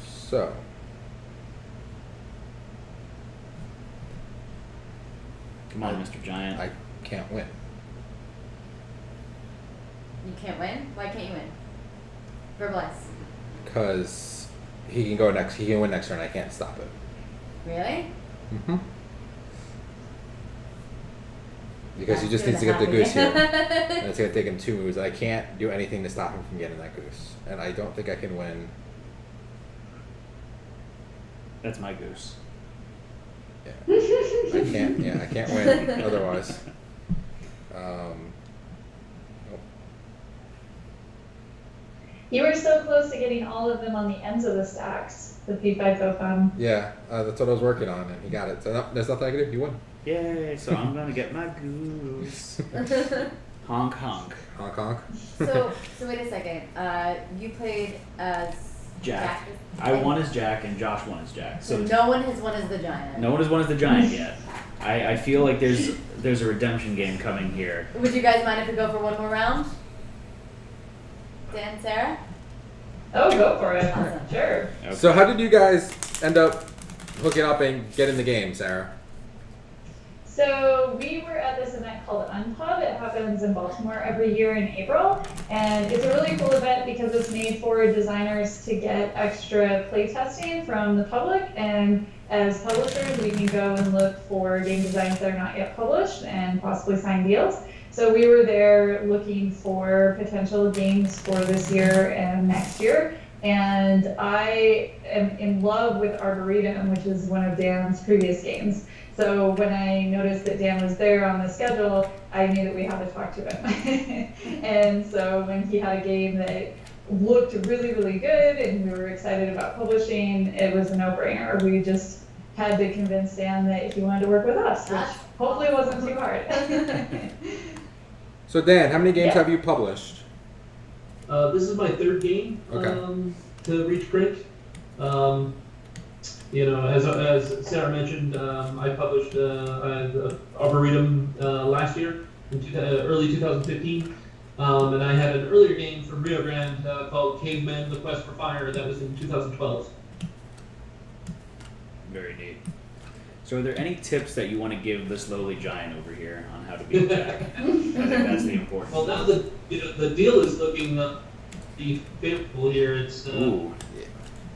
So. Come on, Mr. Giant. I can't win. You can't win? Why can't you win? Verbalize. Because he can go next. He can win next turn. I can't stop it. Really? Mm-hmm. Because he That's just needs to gonna get the goose here. happen. And it's going to take him 2 moves. I can't do anything to stop him from getting that goose. And I don't think I can win. That's my goose. Yeah. I can't win otherwise. Nope. You were so close to getting all of them on the ends of the stacks, the P5 Gofan. Yeah, that's what I was working on, and he got it. So no, there's nothing I can do. You won. Yay, so I'm going to get my goose. Honk, honk. Honk honk. So wait a second. You played as Jack. I won as Jack, and Josh won as Jack. So So no one has won as the giant. no one has won as the Giant yet. I feel like there's a redemption game coming here. Would you guys mind if we go for one more round? Dan, Sarah? Oh, go for it. Awesome. Sure. Okay. So how did you guys end up hooking up and get in the game, Sarah? So we were at this event called Unpub. It happens in Baltimore every year in April. And it's a really cool event because it's made for designers to get extra playtesting from the public. And as publishers, we can go and look for game designs that are not yet published and possibly sign deals. So we were there looking for potential games for this year and next year. And I am in love with Arboretum, which is one of Dan's previous games. So when I noticed that Dan was there on the schedule, I knew that we had to talk to him. And so when he had a game that looked really, really good and we were excited about publishing, it was a no-brainer. We just had to convince Dan that he wanted to work with us, which hopefully wasn't too hard. So Dan, how many games Yeah. have you published? This is my 3rd game to reach print. As Sarah mentioned, I published Arboretum last year, in early 2015. And I had an earlier game from Rio Grande called Cavemen: The Quest for Fire that was in 2012. Very neat. So are there any tips that you want to give this lowly giant over here on how to beat Jack? I think that's the important Well, now that the deal is looking favorable here, it's Ooh.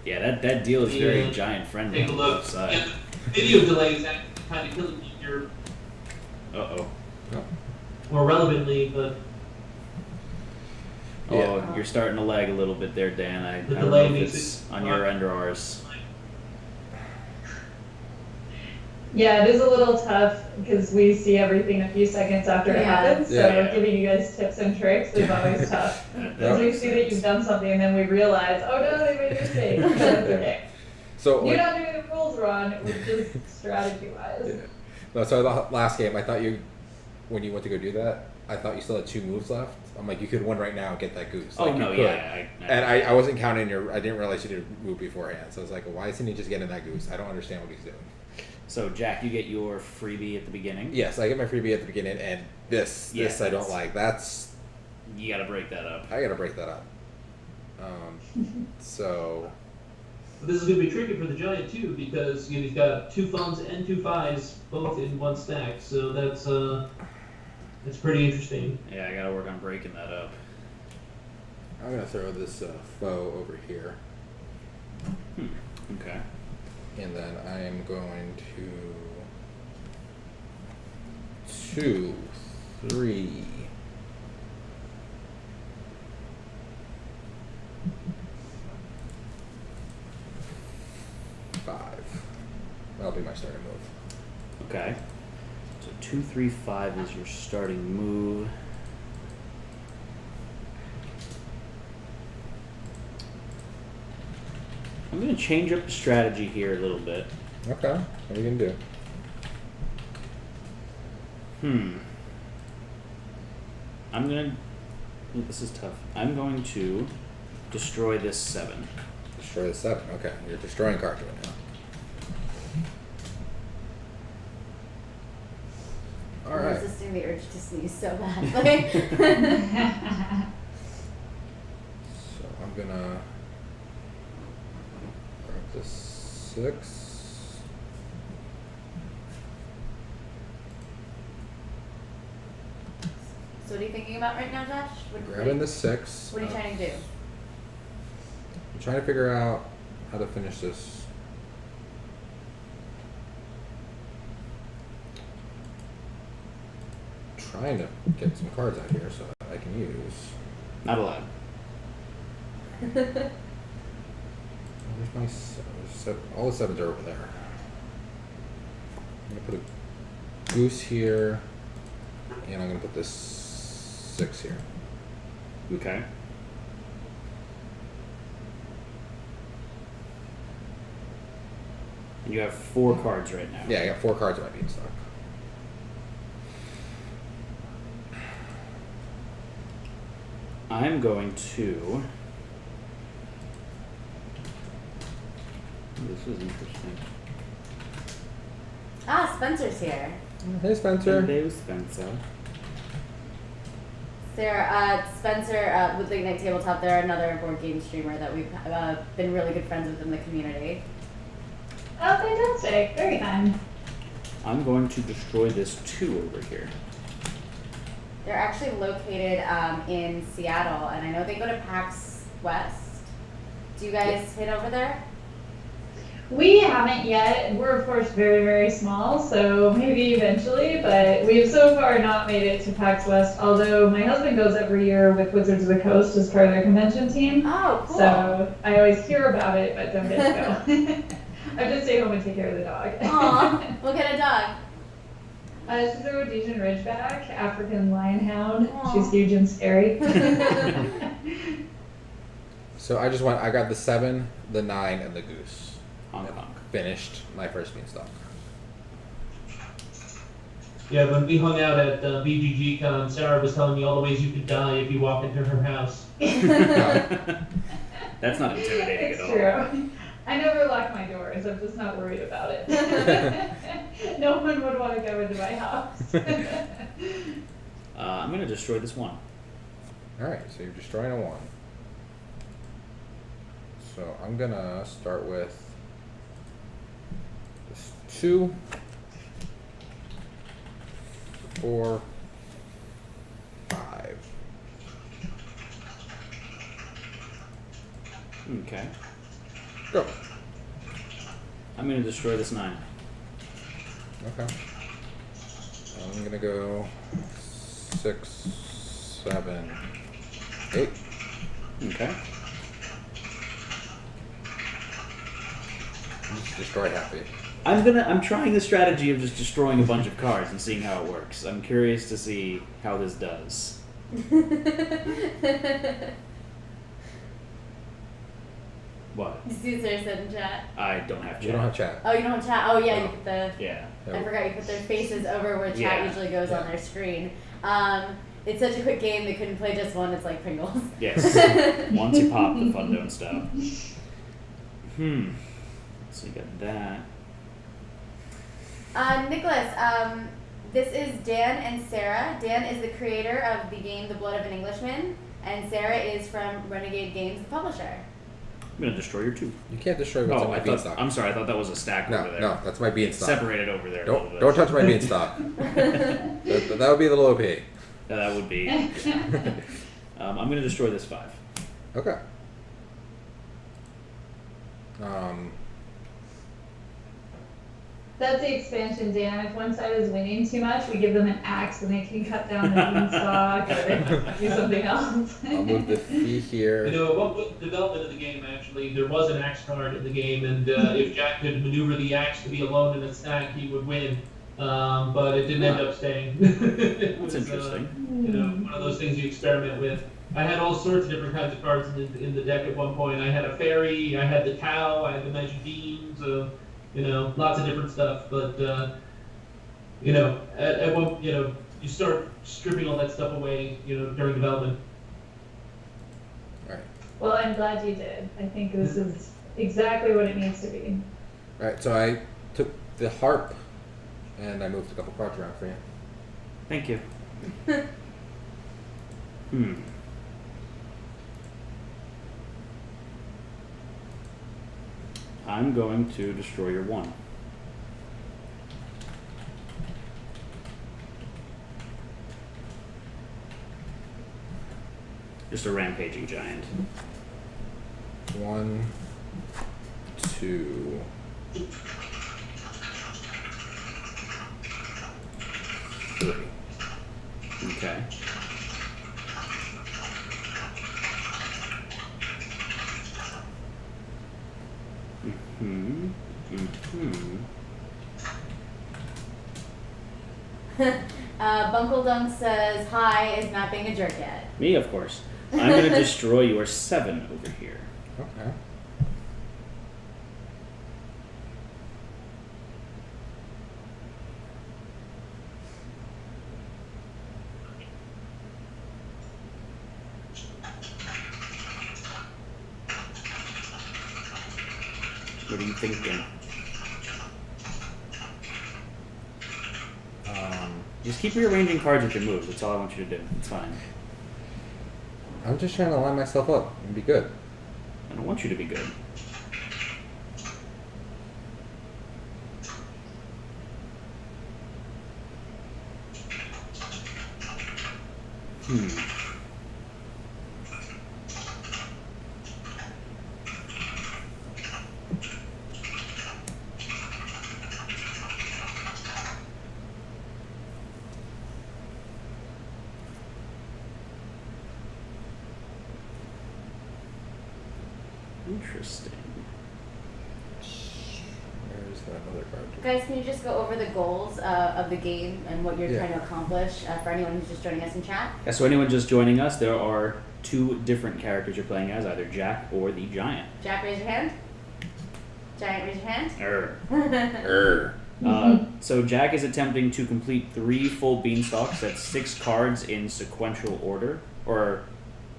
Yeah, that deal is very giant friendly take a on the look. left side. And the video delay is actually kind of killing me here, Uh-oh. more relevantly, but Oh, you're starting to lag a little bit there, Dan. I The don't delay know if makes it's it on your end or ours. Yeah, it is a little tough because we see everything a few seconds after it Yeah. happens. So Yeah. giving you guys tips and tricks is always tough. Because we see that you've done something and then we realize, oh no, they made a mistake. That's okay. So You're like, not doing the rules wrong, it was just strategy-wise. yeah. No, so the last game, I thought when you went to go do that, I thought you still had 2 moves left. I'm like, you could win right now and get that goose. Oh, Like, you no, could. yeah. And I wasn't counting I didn't realize you didn't move beforehand. So I was like, why isn't he just getting that goose? I don't understand what he's doing. So, Jack, you get your freebie at the beginning. Yes, I get my freebie at the beginning, and this I don't that's- like. That's You got to break that up. I gotta break that up. So this is going to be tricky for the giant too, because he's got 2 funds and 2 fives both in one stack. So that's It's pretty interesting. Yeah, I gotta work on breaking that up. I'm gonna throw this foe over here, Okay. and then I am going to 2, 3. That'll be my starting move. Okay. So 2, 3, 5 is your starting move. I'm going to change up the strategy here a little bit. Okay. What are you gonna do? I'm going to... This is tough. I'm going to destroy this 7. Destroy the 7. Okay, you're destroying cards right now. All I'm right. resisting the urge to sneeze so badly. So I'm gonna grab this 6. So what are you thinking about right now, Josh? Grabbing the 6. What are you trying to do? I'm trying to figure out how to finish this. Trying to get some cards out here so that I can use. Not allowed. Where's my all the 7s are over there. I'm gonna put a goose here, and I'm gonna put this 6 here. Okay. And you have 4 cards right now. Yeah, I got 4 cards in my beanstalk. I'm going to... This is interesting. Ah, Spencer's here. Hey, Spencer. Hello, Spencer. Spencer with Late Night Tabletop, they're another board game streamer that we've been really good friends with in the community. Oh, fantastic. Very kind. I'm going to destroy this 2 over here. They're actually located in Seattle, and I know they go to PAX West. Do you guys hit over there? We haven't yet. We're, of course, very, very small, so maybe eventually, but we've so far not made it to PAX West, although my husband goes every year with Wizards of the Coast as part of their convention team. Oh, cool. So I always hear about it, but don't get to go. I just stay home and take care of the dog. Aw, what kind of dog? She's a Rhodesian Ridgeback, African Lionhound. Aw. She's huge and scary. So I got the 7, the 9, and the goose. Honk honk. Finished my first beanstalk. Yeah, when we hung out at BGG Con, Sarah was telling me all the ways you could die if you walk into her house. That's not intimidating It's at all. true. I never lock my doors. I'm just not worried about it. No one would want to go into my house. I'm going to destroy this 1. Alright, so you're destroying a 1. So I'm gonna start with this 2, 4, 5. Okay. Go. I'm going to destroy this 9. Okay. I'm gonna go 6, 7, 8. Okay. Just destroy happy. I'm trying the strategy of just destroying a bunch of cards and seeing how it works. I'm curious to see how this does. What? You see what Sarah said in chat? I don't have chat. You don't have chat. Oh, you don't have chat? Oh, yeah, you No. put the... Yeah. I forgot you put their faces over where chat Yeah. usually goes on their screen. It's such a quick game, they couldn't play just one, it's like Pringles. Yes. Once you pop, the fun don't stop. So you got that. Nicholas, this is Dan and Sarah. Dan is the creator of the game The Blood of an Englishman, and Sarah is from Renegade Games, the publisher. I'm gonna destroy your 2. You can't destroy what's in my beanstalk. I'm sorry. I thought that was a stack over No, there. no, that's my beanstalk. Separated over there. a little Don't bit. don't touch my beanstalk. that would be a little OP. That would be. I'm going to destroy this 5. Okay. That's the expansion, Dan. If one side is winning too much, we give them an axe and they can cut down the beanstalk or do something else. I'll move the fee here. You know, at one point in the development of the game, actually, there was an axe card in the game, and if Jack could maneuver the axe to be alone in a stack, he would win. But it didn't end up staying. It That's was, interesting. You know, one of those things you experiment with. I had all sorts of different kinds of cards in the deck at one point. I had a fairy, I had the cow, I had the magic beans, you know, lots of different stuff. But you know, at one, you know, you start stripping all that stuff away, you know, during development. Alright. Well, I'm glad you did. I think this is exactly what it needs to be. Alright, so I took the harp and I moved a couple cards around for you. Thank you. I'm going to destroy your 1. Just a rampaging giant. 1, 2, 3. Okay. Bunkle Dunk says, hi, is not being a jerk yet. Me, of course. I'm going to destroy your 7 over here. Okay. What are you thinking? Just keep rearranging cards with your moves. That's all I want you to do. It's fine. I'm just trying to line myself up and be good. I don't want you to be good. Interesting. Where's that other card? Guys, can you just go over the goals of the game and what you're Yeah. trying to accomplish for anyone who's just joining us in chat? Yeah, so anyone just joining us, there are 2 different characters you're playing as, either Jack or the Giant. Jack, raise your hand. Giant, raise your hand. So Jack is attempting to complete 3 full beanstalks. That's 6 cards in sequential order, or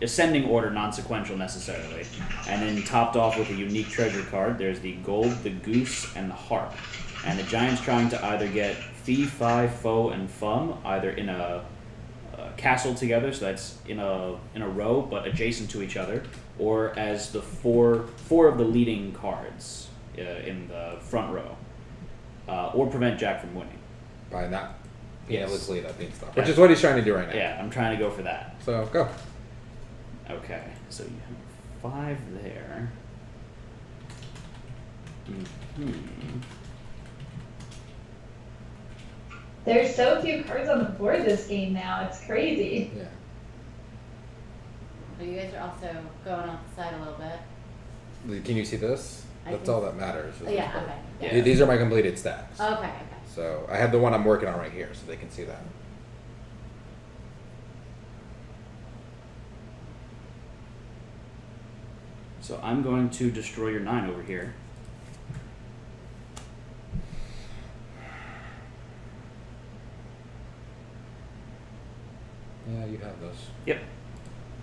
ascending order, non-sequential necessarily. And then topped off with a unique treasure card. There's the gold, the goose, and the harp. And the Giant's trying to either get fee, fi, fo, and fum, either in a castle together, so that's in a row but adjacent to each other, or as the four of the leading cards in the front row, or prevent Jack from winning. By not being able Yes. to lead that beanstalk. Which is what he's trying to do right now. Yeah, I'm trying to go for that. So, go. Okay, so you have 5 there. There's so few cards on the board this game now. It's crazy. Yeah. But you guys are also going off the side a little bit. Can you see this? I That's can all that matters. is Oh, this yeah, part. okay. Yeah. These are my completed stacks. Okay. So, I have the one I'm working on right here, so they can see that. So I'm going to destroy your 9 over here. Yeah, you have those. Yep,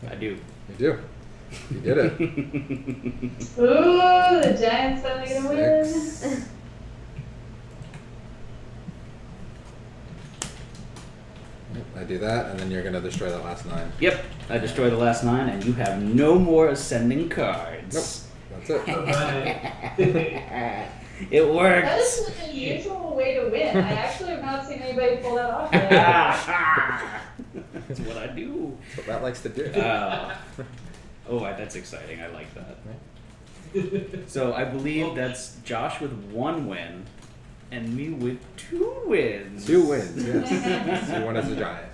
I do. You do. You did it. Ooh, the Giants finally gonna win. 6. I do that, and then you're gonna destroy that last 9. Yep, I destroy the last 9, and you have no more ascending cards. That's it. Alright. It That works. is an unusual way to win. I actually have not seen anybody pull that off yet. That's what I do. That's what Matt likes to do. That's exciting. I like that. So I believe that's Josh with 1 win, and me with 2 wins. 2 wins, yes. So 1 as a giant.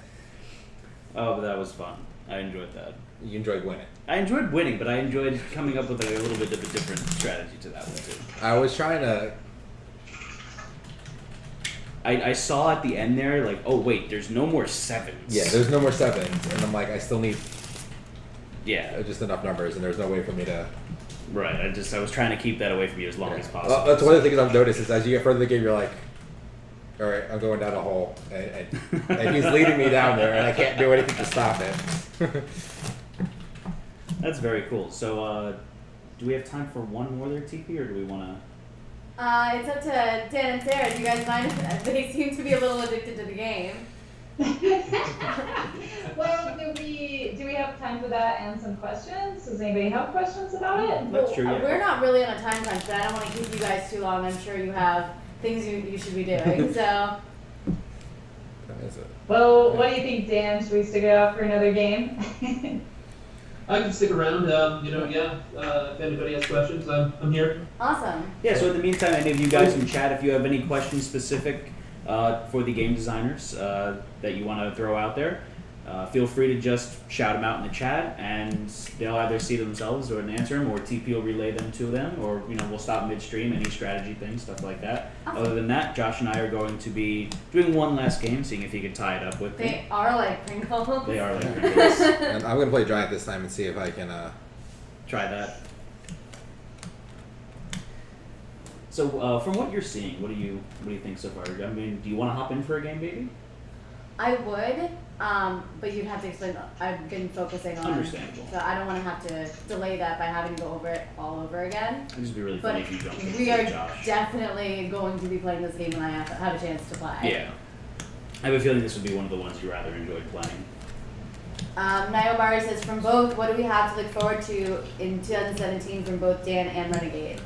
Oh, but that was fun. I enjoyed that. You enjoyed winning. I enjoyed winning, but I enjoyed coming up with a little bit of a different strategy to that one too. I was trying to... I saw at the end there, like, oh wait, there's no more 7s. Yeah, there's no more 7s, and I'm like, I still need just enough numbers, and there's no way for me to... Right, I was trying to keep that away from you as long as possible. Well, that's one of the things I've noticed is as you get further in the game, you're like, all right, I'm going down a hole, and he's leading me down there, and I can't do anything to stop it. That's very cool. So, do we have time for one more there, TP, or do we want to... It's up to Dan and Sarah. Do you guys mind? They seem to be a little addicted to the game. Well, do we have time for that and some questions? Does anybody have questions about it? That's true, yeah. We're not really on a time crunch, but I don't want to keep you guys too long. I'm sure you have things you should be doing. So. That is it. Well, what do you think, Dan? Should we stick it out for another game? I can stick around. If anybody has questions, I'm here. Awesome. Yeah, so in the meantime, any of you guys can chat if you have any questions specific for the game designers that you want to throw out there. Feel free to just shout them out in the chat, and they'll either see themselves or answer them, or TP will relay them to them, or we'll stop midstream, any strategy things, stuff like that. Awesome. Other than that, Josh and I are going to be doing one last game, seeing if he can tie it up with me. They are like Pringles. They are like Pringles. And I'm going to play giant this time and see if I can... Try that. So, from what you're seeing, what do you think so far? I mean, do you want to hop in for a game, baby? I would, but you'd have to explain. I've been focusing on. Understandable. So I don't want to have to delay that by having to go over it all over again. It'd just be really But funny if you jumped in we with are Josh. definitely going to be playing this game when I have a chance to play. Yeah. I have a feeling this would be one of the ones you rather enjoyed playing. Nayomari says, from both, what do we have to look forward to in 2017 from both Dan and Renegade?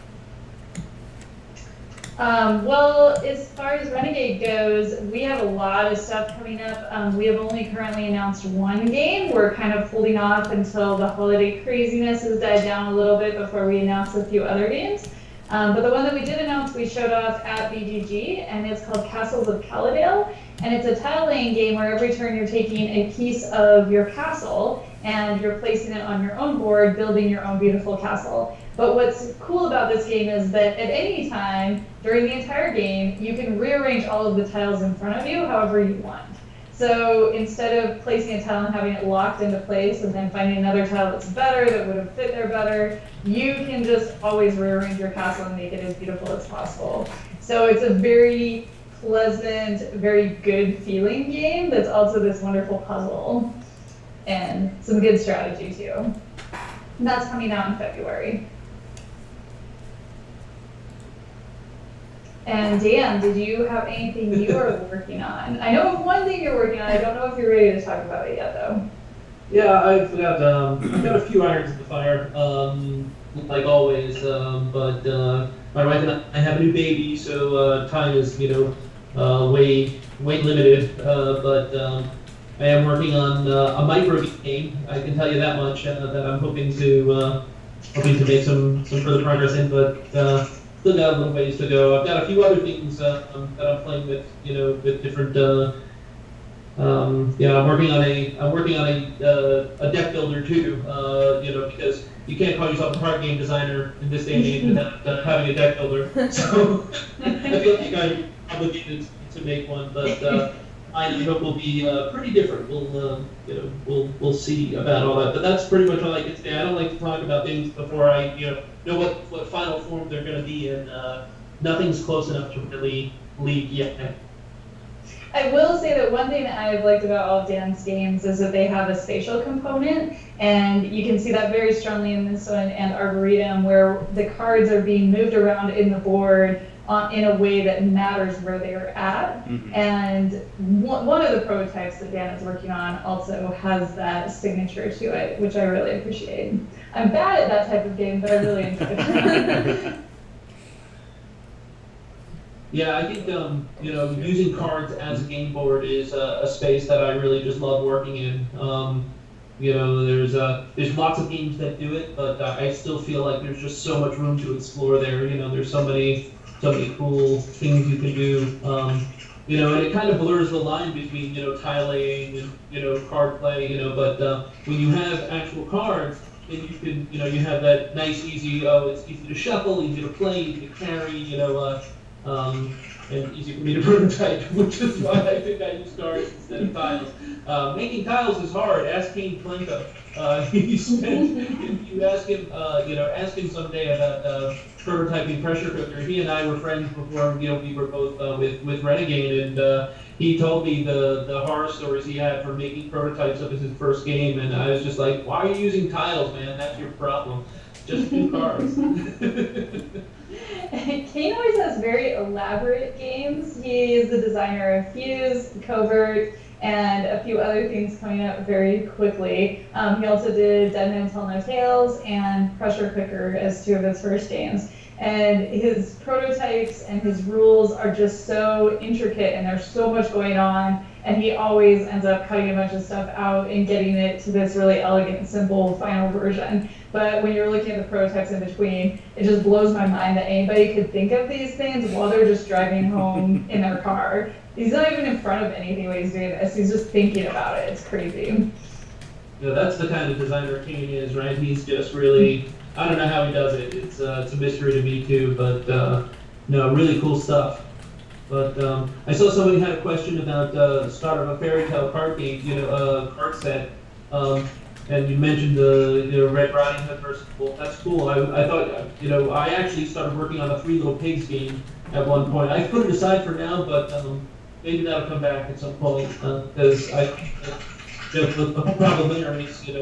Well, as far as Renegade goes, we have a lot of stuff coming up. We have only currently announced 1 game. We're kind of holding off until the holiday craziness has died down a little bit before we announce a few other games. But the one that we did announce, we showed off at BGG, and it's called Castles of Caladale. And it's a tile laying game where every turn you're taking a piece of your castle and you're placing it on your own board, building your own beautiful castle. But what's cool about this game is that at any time during the entire game, you can rearrange all of the tiles in front of you however you want. So instead of placing a tile and having it locked into place and then finding another tile that's better, that would have fit there better, you can just always rearrange your castle and make it as beautiful as possible. So it's a very pleasant, very good feeling game that's also this wonderful puzzle and some good strategy too. And that's coming out in February. And Dan, did you have anything you are working on? I know of one thing you're working on. I don't know if you're ready to talk about it yet, though. Yeah, I've got a few irons in the fire, like always. But my wife and I have a new baby, so time is way limited. But I am working on a micro game. I can tell you that much. That I'm hoping to make some further progress in, but. Still got a little ways to go. I've got a few other things that I'm playing with, with different. I'm working on a deck builder too. Because you can't call yourself a card game designer in this day and age without having a deck builder. So I feel like I'm obligated to make one, but I hope will be pretty different. We'll see about all that. But that's pretty much all I can say. I don't like to talk about things before I know what final form they're going to be in. Nothing's close enough to really leak yet. I will say that one thing that I've liked about all of Dan's games is that they have a spatial component, and you can see that very strongly in this one and Arboretum, where the cards are being moved around in the board in a way that matters where they are at. Mm-hmm. And one of the prototypes that Dan is working on also has that signature to it, which I really appreciate. I'm bad at that type of game, but I really enjoy it. Yeah, I think using cards as a game board is a space that I really just love working in. There's lots of games that do it, but I still feel like there's just so much room to explore there. There's so many cool things you can do. And it kind of blurs the line between tile laying and card play. But when you have actual cards, then you can you have that nice easy. Oh, it's easy to shuffle, easy to play, easy to carry. And easy for me to prototype, which is why I think I use cards instead of tiles. Making tiles is hard. Ask Kane Plenko. If you ask him someday about prototyping pressure cooker. He and I were friends before, we were both with Renegade, and he told me the horror stories he had from making prototypes of his first game, and I was just like, why are you using tiles, man? That's your problem. Just do cards. Kane always has very elaborate games. He is the designer of Fuse, Covert, and a few other things coming up very quickly. He also did Dead Men Tell No Tales and Pressure Cooker as two of his first games. And his prototypes and his rules are just so intricate, and there's so much going on, and he always ends up cutting a bunch of stuff out and getting it to this really elegant, simple final version. But when you're looking at the prototypes in between, it just blows my mind that anybody could think of these things while they're just driving home in their car. He's not even in front of anything when he's doing this. He's just thinking about it. It's crazy. That's the kind of designer Kane is, right? He's just really, I don't know how he does it. It's a mystery to me too, but no, really cool stuff. But I saw somebody had a question about the start of a fairy tale card game, card set. And you mentioned the Red Riding Hood versus Wolf. That's cool. I thought, I actually started working on a Three Little Pigs game at one point. I put it aside for now, but maybe that'll come back at some point, because I think the problem there is, it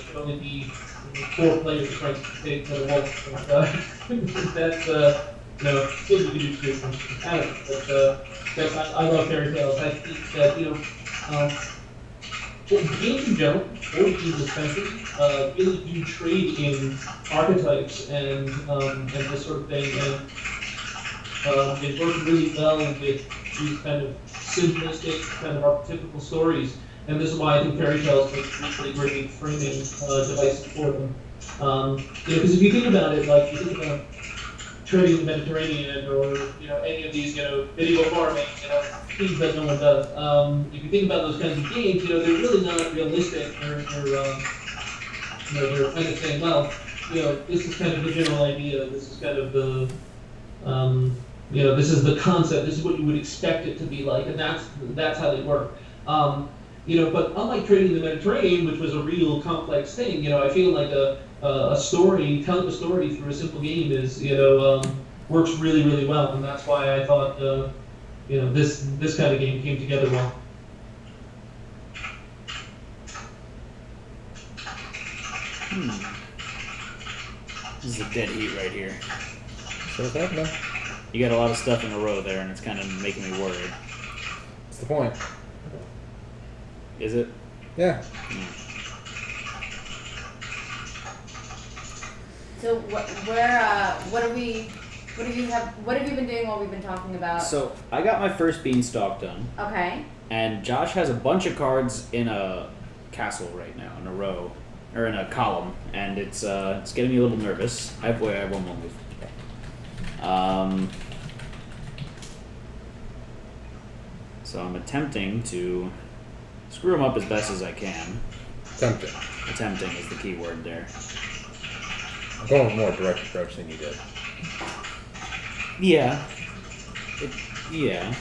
can only be 4 players trying to take the wolf. That's still you can do 2. I don't know, but I love fairy tales. I think that games in general, board games especially, really do trade in archetypes and this sort of thing, and it works really well with these kind of simplistic, kind of archetypical stories. And this is why I think fairy tales make really great framing devices for them. Because if you think about it, like you think about trading the Mediterranean, or any of these medieval farming, things that no one does. If you think about those kinds of games, they're really not realistic. They're kind of saying, well, this is kind of the general idea. This is kind of the this is the concept. This is what you would expect it to be like, and that's how they work. But unlike trading the Mediterranean, which was a real complex thing, I feel like a story, telling a story through a simple game is, works really, really well, and that's why I thought, this kind of game came together well. This is a dead heat right here. So what's happening? You got a lot of stuff in a row there, and it's kind of making me worried. What's the point? Is it? Yeah. So what have you been doing while we've been talking about? So I got my first beanstalk done. Okay. And Josh has a bunch of cards in a castle right now, in a row, or in a column, and it's getting me a little nervous. I have one more move. So I'm attempting to screw him up as best as I can. Tempting. Attempting is the key word there. I'm going with a more direct approach than you did. Yeah. Yeah.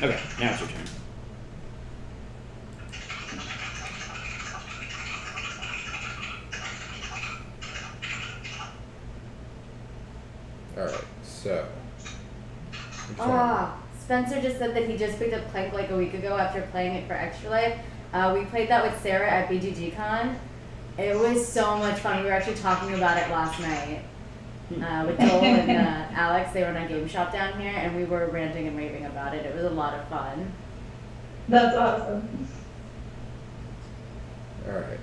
Okay, now it's your turn. Alright, so. Spencer just said that he just picked up Clank like a week ago after playing it for Extra Life. We played that with Sarah at BGG-Con. It was so much fun. We were actually talking about it last night with Joel and Alex. They run a game shop down here, and we were ranting and raving about it. It was a lot of fun. That's awesome. All right.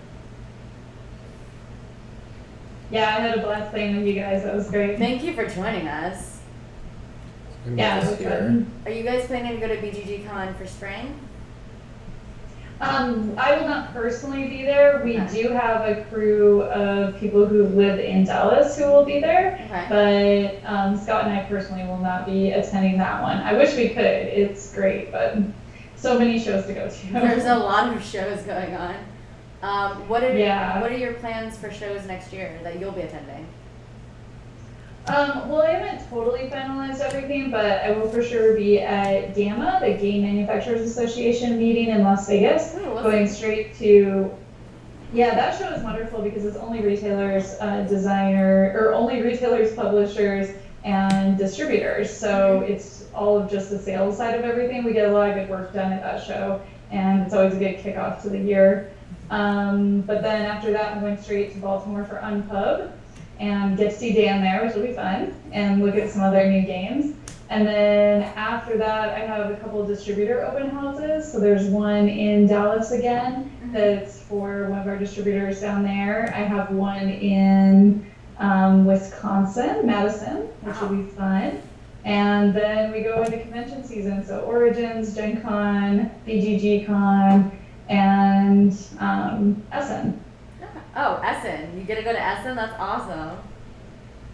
Yeah, I had a blast playing with you guys. That was great. Thank you for joining us. I'm gonna Yeah, put it this was here. fun. Are you guys planning to go to BGG Con for spring? I will not personally be there. We Okay. do have a crew of people who live in Dallas who will be there, Okay. but Scott and I personally will not be attending that one. I wish we could. It's great, but so many shows to go to. There's a lot of shows going on. What are Yeah. what are your plans for shows next year that you'll be attending? Well, I haven't totally finalized everything, but I will for sure be at GAMA, the Game Manufacturers Association meeting in Las Vegas, Ooh, what's going it? straight to. Yeah, that show is wonderful because it's only retailers, only retailers, publishers, and distributors. So it's all of just the sales side of everything. We get a lot of good work done at that show, and it's always a good kickoff to the year. But then after that, I'm going straight to Baltimore for Unpub and get to see Dan there, which will be fun, and look at some other new games. And then after that, I have a couple of distributor open houses. So there's one in Dallas again that's for one of our distributors down there. I have one in Wisconsin, Madison, which will be fun. And then we go into convention season. So Origins, Gen Con, BGG Con, and Essen. Oh, Essen. You get to go to Essen? That's awesome.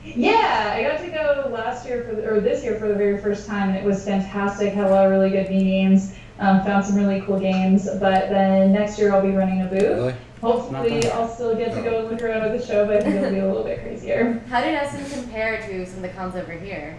Yeah, I got to go this year for the very first time, and it was fantastic. Had a lot of really good meetings, found some really cool games. But then next year I'll be running a booth. Really? Hopefully I'll still get to go and look around at the show, but I think it'll be a little bit crazier. How did Essen compare to some of the cons over here?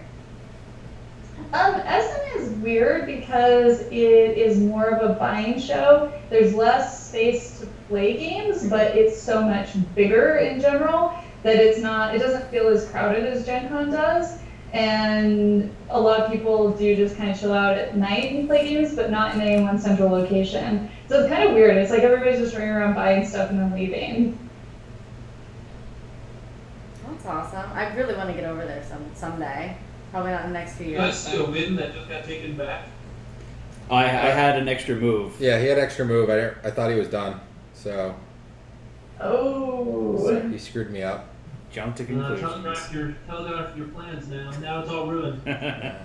Essen is weird because it is more of a buying show. There's less space to play games, but it's so much bigger in general that it doesn't feel as crowded as Gen Con does. And a lot of people do just kind of chill out at night and play games, but not in any one central location. So it's kind of weird. It's like everybody's just running around buying stuff and then leaving. That's awesome. I really want to get over there someday. Probably not in the next few You years. guys see a win that just got taken back? I had an extra move. Yeah, he had extra move. I thought he was done, so Oh. he screwed me up. Jump to conclusions. Telegraph your plans now. Now it's all ruined.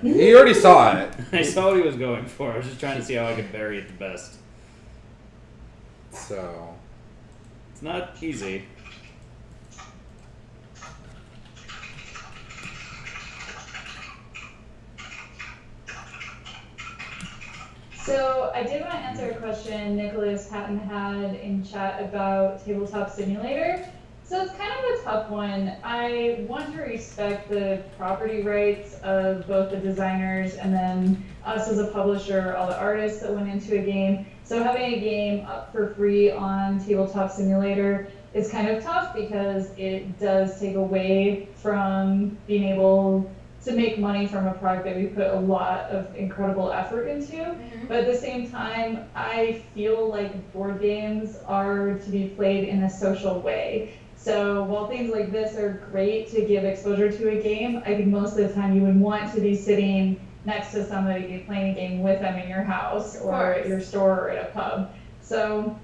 He already saw it. I saw what he was going for. I was just trying to see how I could bury it the best. So It's not easy. So I did want to answer a question Nicholas Patton had in chat about Tabletop Simulator. So it's kind of a tough one. I want to respect the property rights of both the designers and then us as a publisher, all the artists that went into a game. So having a game up for free on Tabletop Simulator is kind of tough because it does take away from being able to make money from a product that we put a lot of incredible effort into. But at the same time, I feel like board games are to be played in a social way. So while things like this are great to give exposure to a game, I think most of the time you would want to be sitting next to somebody playing a game with them in your house or at your store or at a pub. So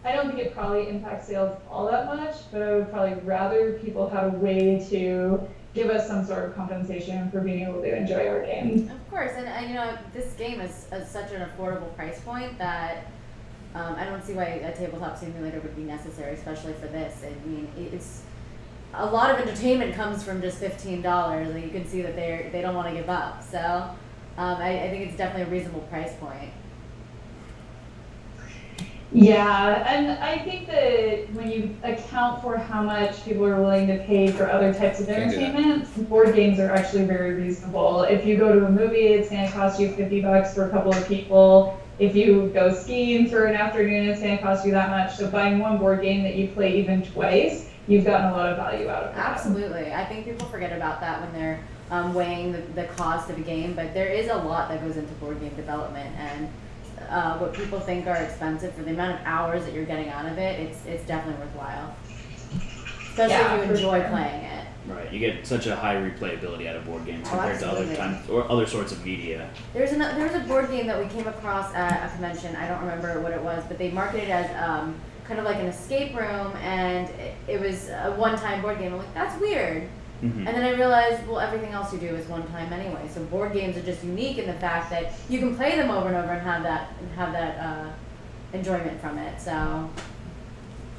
I don't think it probably impacts sales all that much, but I would probably rather people have a way to give us some sort of compensation for being able to enjoy our game. Of course, and you know, this game is such an affordable price point that I don't see why a tabletop simulator would be necessary, especially for this. I mean, it's a lot of entertainment comes from just $15, and you can see that they don't want to give up. So I think it's definitely a reasonable price point. Yeah, and I think that when you account for how much people are willing to pay for other types of Can't do that. entertainment, board games are actually very reasonable. If you go to a movie, it's going to cost you $50 for a couple of people. If you go skiing for an afternoon, it's going to cost you that much. So buying one board game that you play even twice, you've gotten a lot of value out of it. Absolutely. I think people forget about that when they're weighing the cost of a game, but there is a lot that goes into board game development, and what people think are expensive for the amount of hours that you're getting out of it, it's definitely worthwhile. Especially Yeah, if you for enjoy sure. playing it. Right, you get such a high replayability out of board games Oh, compared to other absolutely. times or other sorts of media. There was a board game that we came across at a convention. I don't remember what it was, but they marketed it as kind of like an escape room, and it was a one-time board game. I'm like, that's weird. Mm-hmm. And then I realized, well, everything else you do is one time anyway. So board games are just unique in the fact that you can play them over and over and have that enjoyment from it. So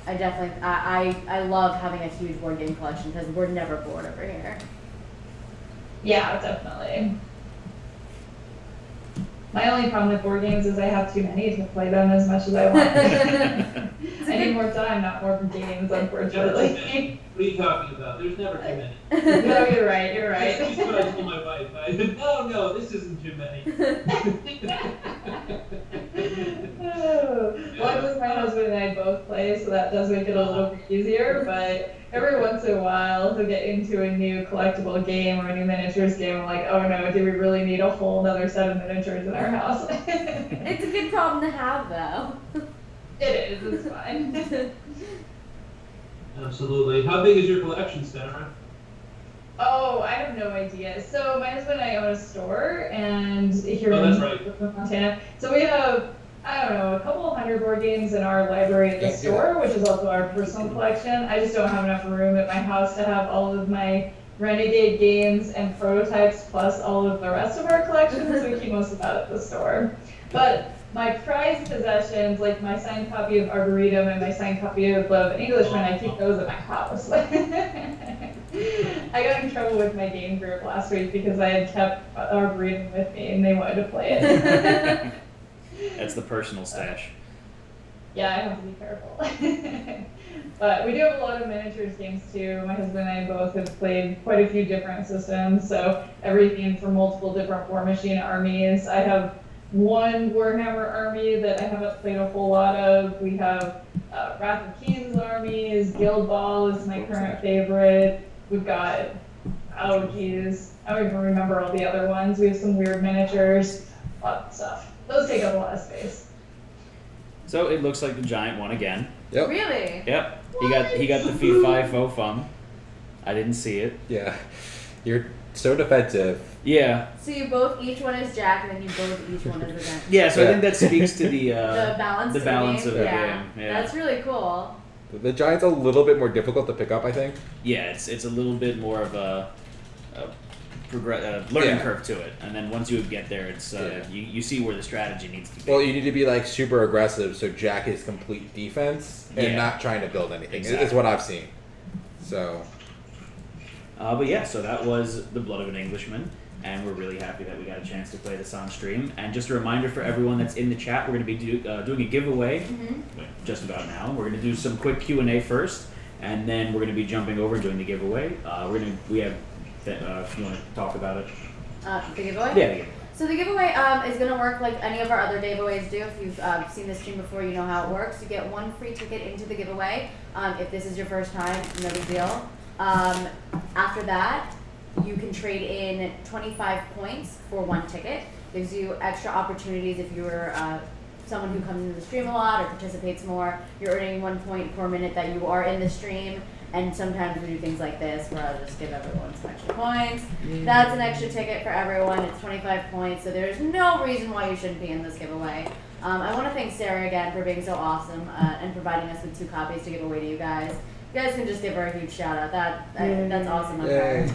I definitely I love having a huge board game collection because we're never bored over here. Yeah, definitely. My only problem with board games is I have too many to play them as much as I want. I need more time, not more games, unfortunately. What are you talking about? There's never too many. No, you're right, you're right. This is what I told my wife. No, this isn't too many. Luckily, my husband and I both play, so that does make it a little bit easier, but every once in a while, he'll get into a new collectible game or a new miniatures game. I'm like, oh no, do we really need a whole other set of miniatures in our house? It's a good problem to have, though. It is, it's fine. Absolutely. How big is your collection, Sarah? Oh, I have no idea. So my husband and I own a store, and here Oh, in that's right. Montana. So we have, I don't know, a couple hundred board games in our library at the store, which is also our personal collection. I just don't have enough room at my house to have all of my Renegade games and prototypes, plus all of the rest of our collections. So we keep most of that at the store. But my prized possessions, like my signed copy of Arboretum and my signed copy of Blood of an Englishman, I keep those at my house. I got in trouble with my game group last week because I had kept Arboretum with me and they wanted to play it. That's the personal stash. Yeah, I have to be careful. But we do have a lot of miniatures games too. My husband and I both have played quite a few different systems, so everything from multiple different War Machine armies. I have one Warhammer army that I haven't played a whole lot of. We have Wrath of King's armies. Guild Ball is my current favorite. We've got, oh geez, I don't even remember all the other ones. We have some weird miniatures, a lot of stuff. Those take up a lot of space. So it looks like the Giant won again. Yep. Really? Yep. He got the fee 5 fum. I didn't see it. Yeah. You're so defensive. Yeah. So you both, each one is Jack, and then you both each one is a Jack. Yeah, so I think that speaks to the balance, the balance of the yeah. game. Yeah. That's really cool. The Giant's a little bit more difficult to pick up, I think. Yeah, it's a little bit more of a learning Yeah. curve to it, and then once you get there, it's you see where the strategy needs to be. Well, you need to be like super aggressive, so Jack is complete defense and Yeah. not trying to build anything. Exactly. Is what I've seen. So. But yeah, so that was The Blood of an Englishman, and we're really happy that we got a chance to play this on stream. And just a reminder for everyone that's in the chat, we're going to be doing a giveaway just about now. We're going to do some quick Q&A first, and then we're going to be jumping over and doing the giveaway. We have, if you want to talk about it. The giveaway? Yeah, the giveaway. So the giveaway is going to work like any of our other giveaways do. If you've seen this stream before, you know how it works. You get one free ticket into the giveaway. If this is your first time, no big deal. After that, you can trade in 25 points for one ticket. Gives you extra opportunities if you're someone who comes into the stream a lot or participates more. You're earning 1 point per minute that you are in the stream. And sometimes we do things like this where I'll just give everyone some extra points. That's an extra ticket for everyone. It's 25 points, so there's no reason why you shouldn't be in this giveaway. I want to thank Sarah again for being so awesome and providing us with 2 copies to give away to you guys. You guys can just give her a huge shout out. That's awesome of her.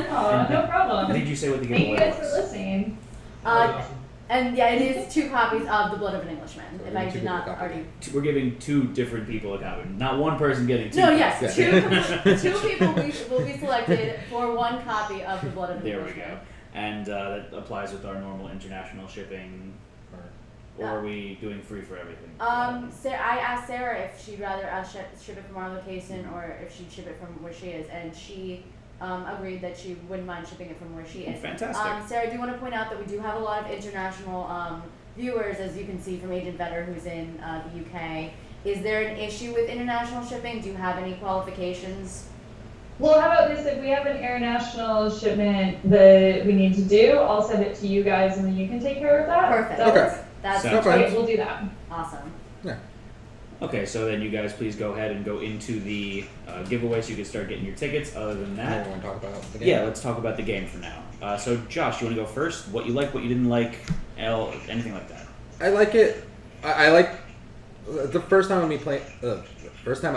Oh, no problem. Did you say what the Thank you giveaway guys for was? listening. Awesome. And yeah, it is 2 copies of The Blood of an Englishman. So If I two did people not copy. already. We're giving 2 different people a copy. Not one person getting 2. No, yes, copies. two people will be selected for 1 copy of The Blood of an There we Englishman. go. And that applies with our normal international shipping. Or are we doing free for everything? I asked Sarah if she'd rather us ship it from our location or if she'd ship it from where she is, and she agreed that she wouldn't mind shipping it from where she is. Fantastic. Sarah, I do want to point out that we do have a lot of international viewers, as you can see from Agent Vetter, who's in the UK. Is there an issue with international shipping? Do you have any qualifications? Well, how about this? If we have an international shipment that we need to do, I'll send it to you guys and then you can take care of that. Perfect. That Okay. works? That's Sounds fine. Great, we'll do that. awesome. Okay, so then you guys please go ahead and go into the giveaway so you can start getting your tickets. Other than I that, want to talk about the game. yeah, let's talk about the game for now. So Josh, you want to go first? What you like, what you didn't like, anything like that? I like it. I like The first time I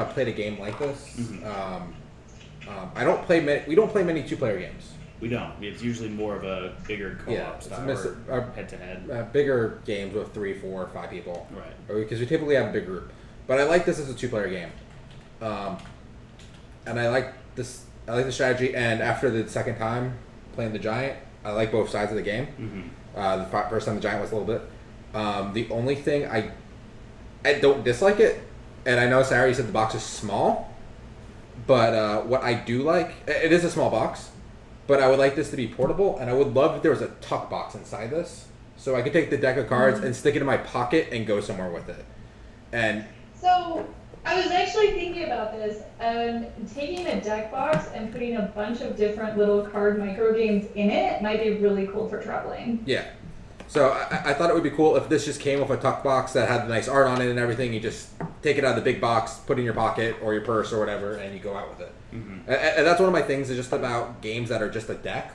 played a game like this, I don't play many. We don't play many 2-player games. We don't. It's usually more of a bigger co-op style or head-to-head. Bigger games with 3, 4, 5 people. Right. Because we typically have a big group. But I like this as a 2-player game. And I like this. I like the strategy. And after the second time playing the Giant, I like both sides of the game. The first time the Giant was a little bit. The only thing I don't dislike it, and I know Sarah, you said the box is small, but what I do like, it is a small box, but I would like this to be portable, and I would love if there was a tuck box inside this, so I could take the deck of cards and stick it in my pocket and go somewhere with it. And so I was actually thinking about this, taking a deck box and putting a bunch of different little card micro games in it might be really cool for traveling. Yeah. So I thought it would be cool if this just came with a tuck box that had the nice art on it and everything. You just take it out of the big box, put it in your pocket or your purse or whatever, and you go out with it. And that's one of my things is just about games that are just a deck.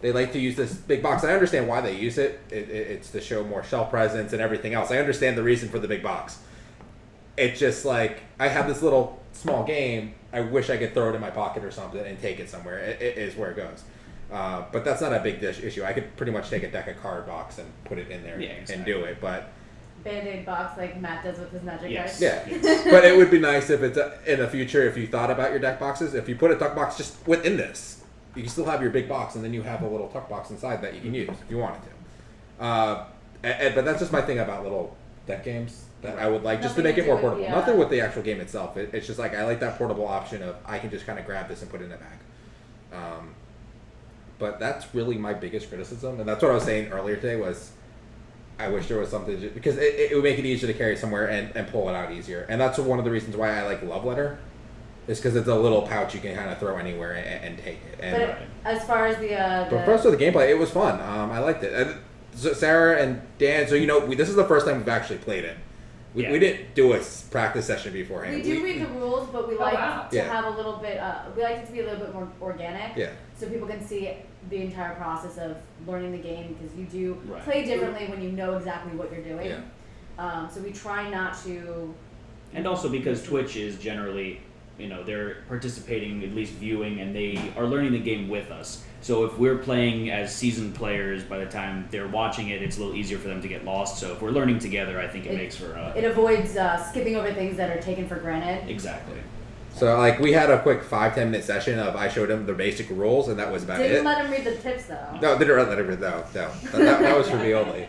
They like to use this big box. I understand why they use it. It's to show more shelf presence and everything else. I understand the reason for the big box. It's just like, I have this little small game. I wish I could throw it in my pocket or something and take it somewhere. It is where it goes. But that's not a big issue. I could pretty much take a deck of card box and put it in there and do it. But Band-Aid box like Matt does with his magic cards. Yeah. But it would be nice if it's in the future, if you thought about your deck boxes, if you put a tuck box just within this, you can still have your big box and then you have a little tuck box inside that you can use if you wanted to. But that's just my thing about little deck games that I would like just to make it more portable. Nothing with the actual game itself. It's just like I like that portable option of I can just kind of grab this and put it in a bag. But that's really my biggest criticism, and that's what I was saying earlier today was I wish there was something because it would make it easier to carry somewhere and pull it out easier. And that's one of the reasons why I like Love Letter is because it's a little pouch you can kind of throw anywhere and take it. And, but as far as but first with the gameplay, it was fun. I liked it. And so Sarah and Dan, so this is the first time we've actually played it. We didn't do a practice session beforehand. We do read the rules, but we like to Yeah. have a little bit. We like it to be a little bit more organic. Yeah. So people can see the entire process of learning the game because you do play differently when you know exactly what you're doing. Yeah. So we try not to. And also because Twitch is generally, they're participating, at least viewing, and they are learning the game with us. So if we're playing as seasoned players, by the time they're watching it, it's a little easier for them to get lost. So if we're learning together, I think it makes for... it avoids skipping over things that are taken for granted. Exactly. So we had a quick 5-10 minute session of I showed him the basic rules, and that was about it. Didn't let him read the tips, though. No, didn't let him read No. That was for me only.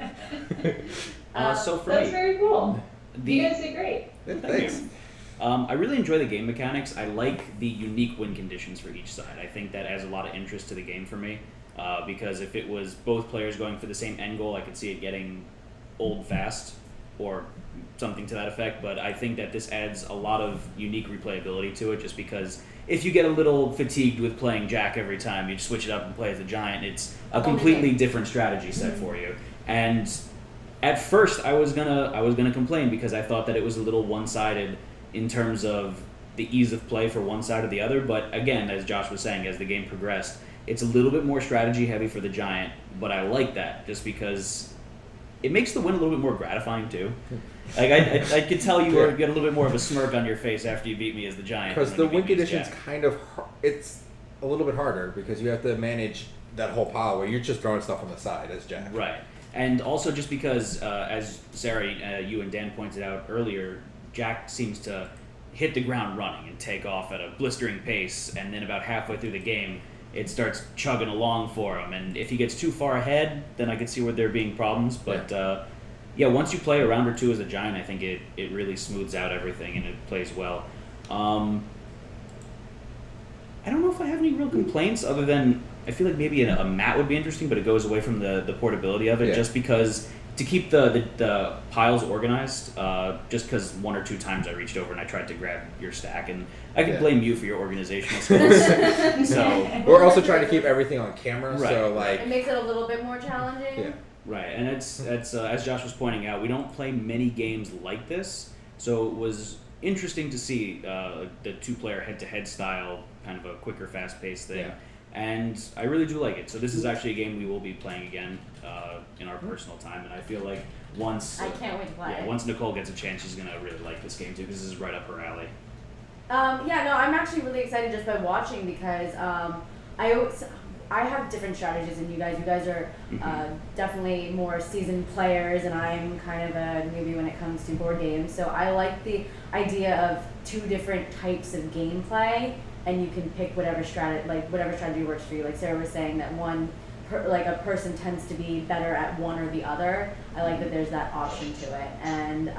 So for That's me... very cool. You guys did great. Yeah, thanks. I really enjoy the game mechanics. I like the unique win conditions for each side. I think that adds a lot of interest to the game for me because if it was both players going for the same end goal, I could see it getting old fast or something to that effect. But I think that this adds a lot of unique replayability to it just because if you get a little fatigued with playing Jack every time, you just switch it up and play as a Giant. It's a completely different strategy set for you. And at first I was gonna complain because I thought that it was a little one-sided in terms of the ease of play for one side or the other, but again, as Josh was saying, as the game progressed, it's a little bit more strategy heavy for the Giant, but I like that just because it makes the win a little bit more gratifying too. Like I could tell you get a little bit more of a smirk on your face after you beat me as the Giant. Because the win conditions it's a little bit harder because you have to manage that whole pile where you're just throwing stuff on the side as Jack. Right, and also just because, as Sarah, you and Dan pointed out earlier, Jack seems to hit the ground running and take off at a blistering pace, and then about halfway through the game, it starts chugging along for him. And if he gets too far ahead, then I could see where there being problems. But once you play a round or two as a Giant, I think it really smooths out everything and it plays well. I don't know if I have any real complaints other than I feel like maybe a mat would be interesting, but it goes away from the portability of it just because to keep the piles organized, just because one or two times I reached over and I tried to grab your stack, and I could blame you for your organizational skills. So we're also trying to keep everything on camera, so it makes it a little bit more challenging. Yeah. Right, and it's as Josh was pointing out, we don't play many games like this, so it was interesting to see the two-player head-to-head style, kind of a quicker, fast-paced thing. and I really do like it. So this is actually a game we will be playing again in our personal time, and I feel like once I can't wait to play. yeah, once Nicole gets a chance, she's gonna really like this game too, because this is right up her alley. Yeah, no, I'm actually really excited just by watching because I have different strategies than you guys. You guys are definitely more seasoned players, and I'm kind of a newbie when it comes to board games. So I like the idea of two different types of gameplay, and you can pick whatever strategy works for you. Like Sarah was saying, that a person tends to be better at one or the other. I like that there's that option to it, and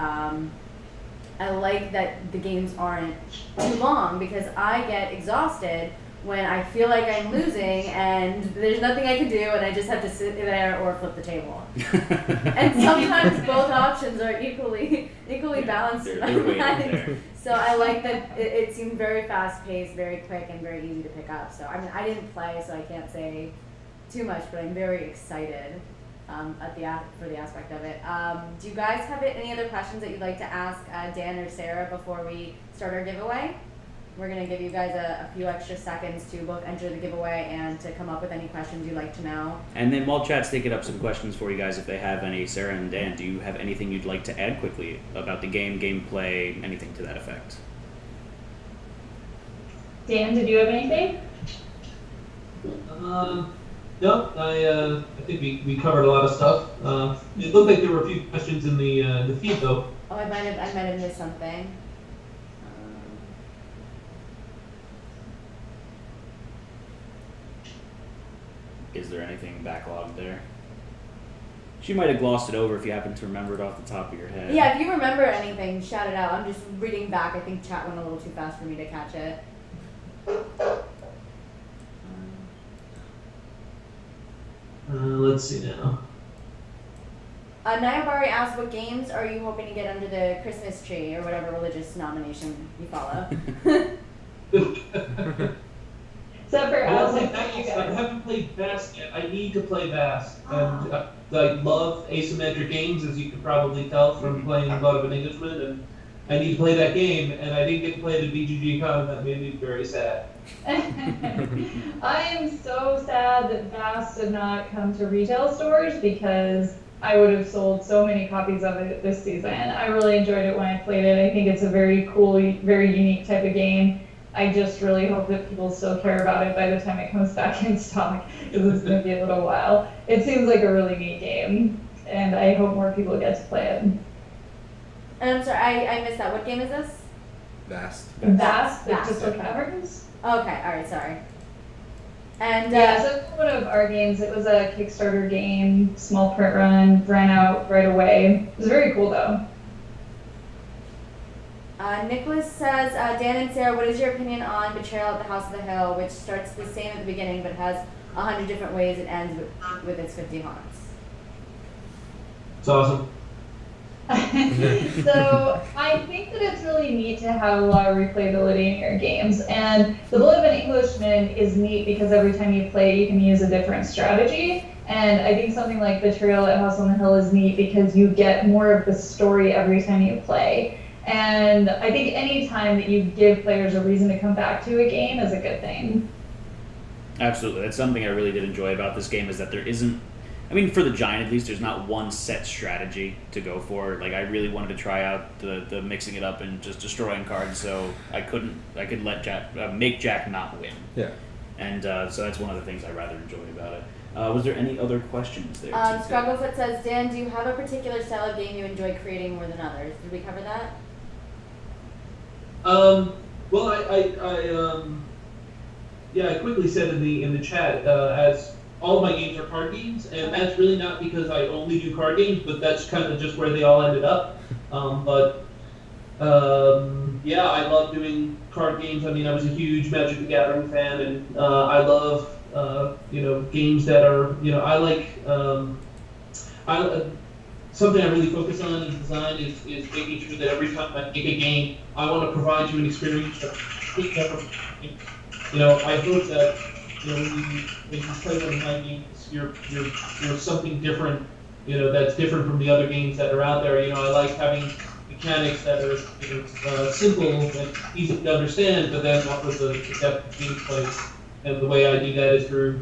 I like that the games aren't too long because I get exhausted when I feel like I'm losing and there's nothing I can do and I just have to sit there or flip the table. And sometimes both options are equally balanced. They're waiting there. So I like that it seemed very fast paced, very quick, and very easy to pick up. So I mean, I didn't play, so I can't say too much, but I'm very excited for the aspect of it. Do you guys have any other questions that you'd like to ask Dan or Sarah before we start our giveaway? We're going to give you guys a few extra seconds to both enter the giveaway and to come up with any questions you'd like to know. And then while chat's thinking up some questions for you guys, if they have any, Sarah and Dan, do you have anything you'd like to add quickly about the game, gameplay, anything to that effect? Dan, did you have anything? No, I think we covered a lot of stuff. It looked like there were a few questions in the feed though. Oh, I might have missed something. Is there anything backlogged there? She might have glossed it over if you happen to remember it off the top of your head. Yeah, if you remember anything, shout it out. I'm just reading back. I think chat went a little too fast for me to catch it. Let's see now. Nayabari asked, what games are you hoping to get under the Christmas tree or whatever religious nomination you follow? Except for Well, Alex, I haven't played Vast yet. I need to play Vast. And I love asymmetric games, as you could probably tell from playing Blood of an Englishman. And I need to play that game, and I didn't get to play it at BGG Con. That made me very sad. I am so sad that Vast did not come to retail stores because I would have sold so many copies of it this season. I really enjoyed it when I played it. I think it's a very cool, very unique type of game. I just really hope that people still care about it by the time it comes back in stock, because it's going to be a little while. It seems like a really neat game, and I hope more people get to play it. And I'm sorry, I missed that. What game is this? Vast. Vast, Vast. just like Caverns. Okay, alright, sorry. And Yeah, so it's one of our games. It was a Kickstarter game, small print run, ran out right away. It was very cool though. Nicholas says, Dan and Sarah, what is your opinion on Betrayal at the House of the Hill, which starts the same at the beginning but has 100 different ways it ends with its 50 haunts? It's awesome. So I think that it's really neat to have a lot of replayability in your games, and the Blood of an Englishman is neat because every time you play it, you can use a different strategy. And I think something like Betrayal at House on the Hill is neat because you get more of the story every time you play. And I think any time that you give players a reason to come back to a game is a good thing. Absolutely. That's something I really did enjoy about this game, is that there isn't, I mean, for the Giant at least, there's not one set strategy to go for. Like, I really wanted to try out the mixing it up and just destroying cards, so I could let Jack, make Jack not win. Yeah. And so that's one of the things I rather enjoyed about it. Was there any other questions there? Scragglefoot says, Dan, do you have a particular style of game you enjoy creating more than others? Did we cover that? Well, I quickly said in the chat, as all of my games are card games, and that's really not because I only do card games, but that's kind of just where they all ended up. Yeah, I love doing card games. I mean, I was a huge Magic the Gathering fan, and I love games that are, I like something I really focus on in design is making sure that every time I make a game, I want to provide you an experience that you never. I hope that when you play one of my games, you're something different. That's different from the other games that are out there. I like having mechanics that are simple and easy to understand, but then offer the depth of gameplay and the way I do that is through,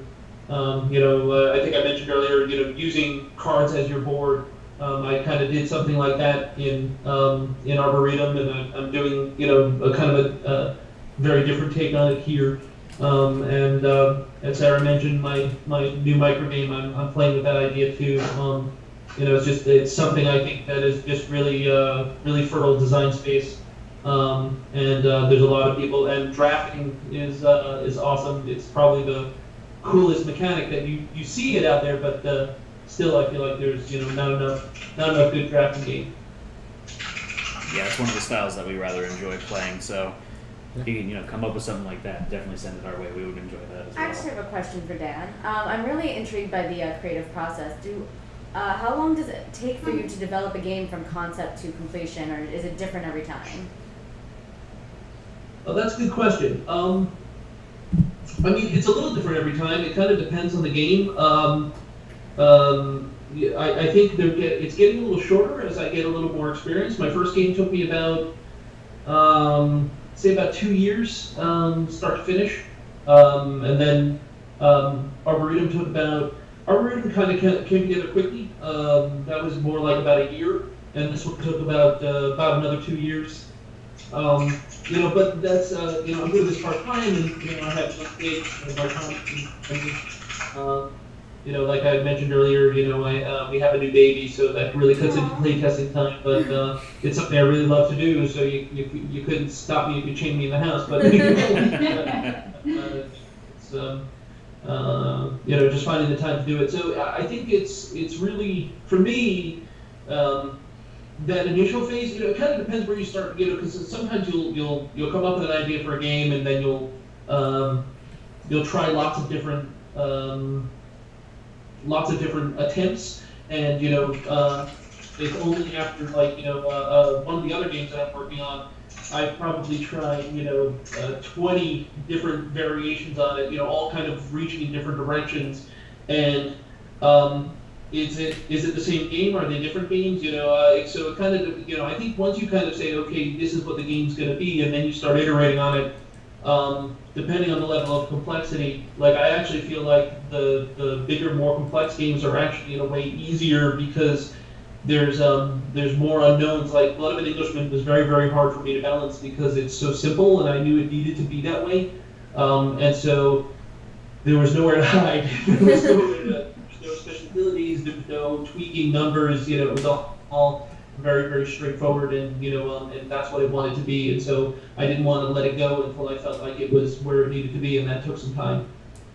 I think I mentioned earlier, using cards as your board. I kind of did something like that in Arboretum, and I'm doing, a kind of a very different take on it here. And as Sarah mentioned, my new microgame, I'm playing with that idea too. It's something I think that is just really really fertile design space. And there's a lot of people, and drafting is awesome. It's probably the coolest mechanic that you see it out there, but still I feel like there's not enough good drafting game. Yeah, it's one of the styles that we rather enjoy playing. So if you can come up with something like that, definitely send it our way. We would enjoy that as well. I actually have a question for Dan. I'm really intrigued by the creative process. How long does it take for you to develop a game from concept to completion, or is it different every time? Oh, that's a good question. It's a little different every time. It kind of depends on the game. I think it's getting a little shorter as I get a little more experience. My first game took me about, say about 2 years, start to finish. And then Arboretum kind of came together quickly. That was more like about a year, and this one took about another 2 years. But that's I'm doing this part time, and I have some gigs part time. Like I mentioned earlier, we have a new baby, so that really cuts into play testing time. But it's something I really love to do, so you couldn't stop me if you chained me in the house. But it's just finding the time to do it. So I think it's really, for me, that initial phase. It kind of depends where you start. Because sometimes you'll come up with an idea for a game, and then you'll try lots of different attempts, and it's only after one of the other games that I'm working on, I've probably tried 20 different variations on it, all kind of reaching in different directions, and is it the same game? Are they different games? So it kind of I think once you kind of say, okay, this is what the game's going to be, and then you start iterating on it. Depending on the level of complexity, like I actually feel like the bigger, more complex games are actually in a way easier because there's more unknowns. Like Blood of an Englishman was very, very hard for me to balance because it's so simple, and I knew it needed to be that way, and so there was nowhere to hide. There's no special abilities, there was no tweaking numbers. It was all very, very straightforward, and and that's what it wanted to be, and so I didn't want to let it go until I felt like it was where it needed to be, and that took some time.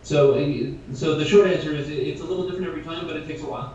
So the short answer is it's a little different every time, but it takes a while.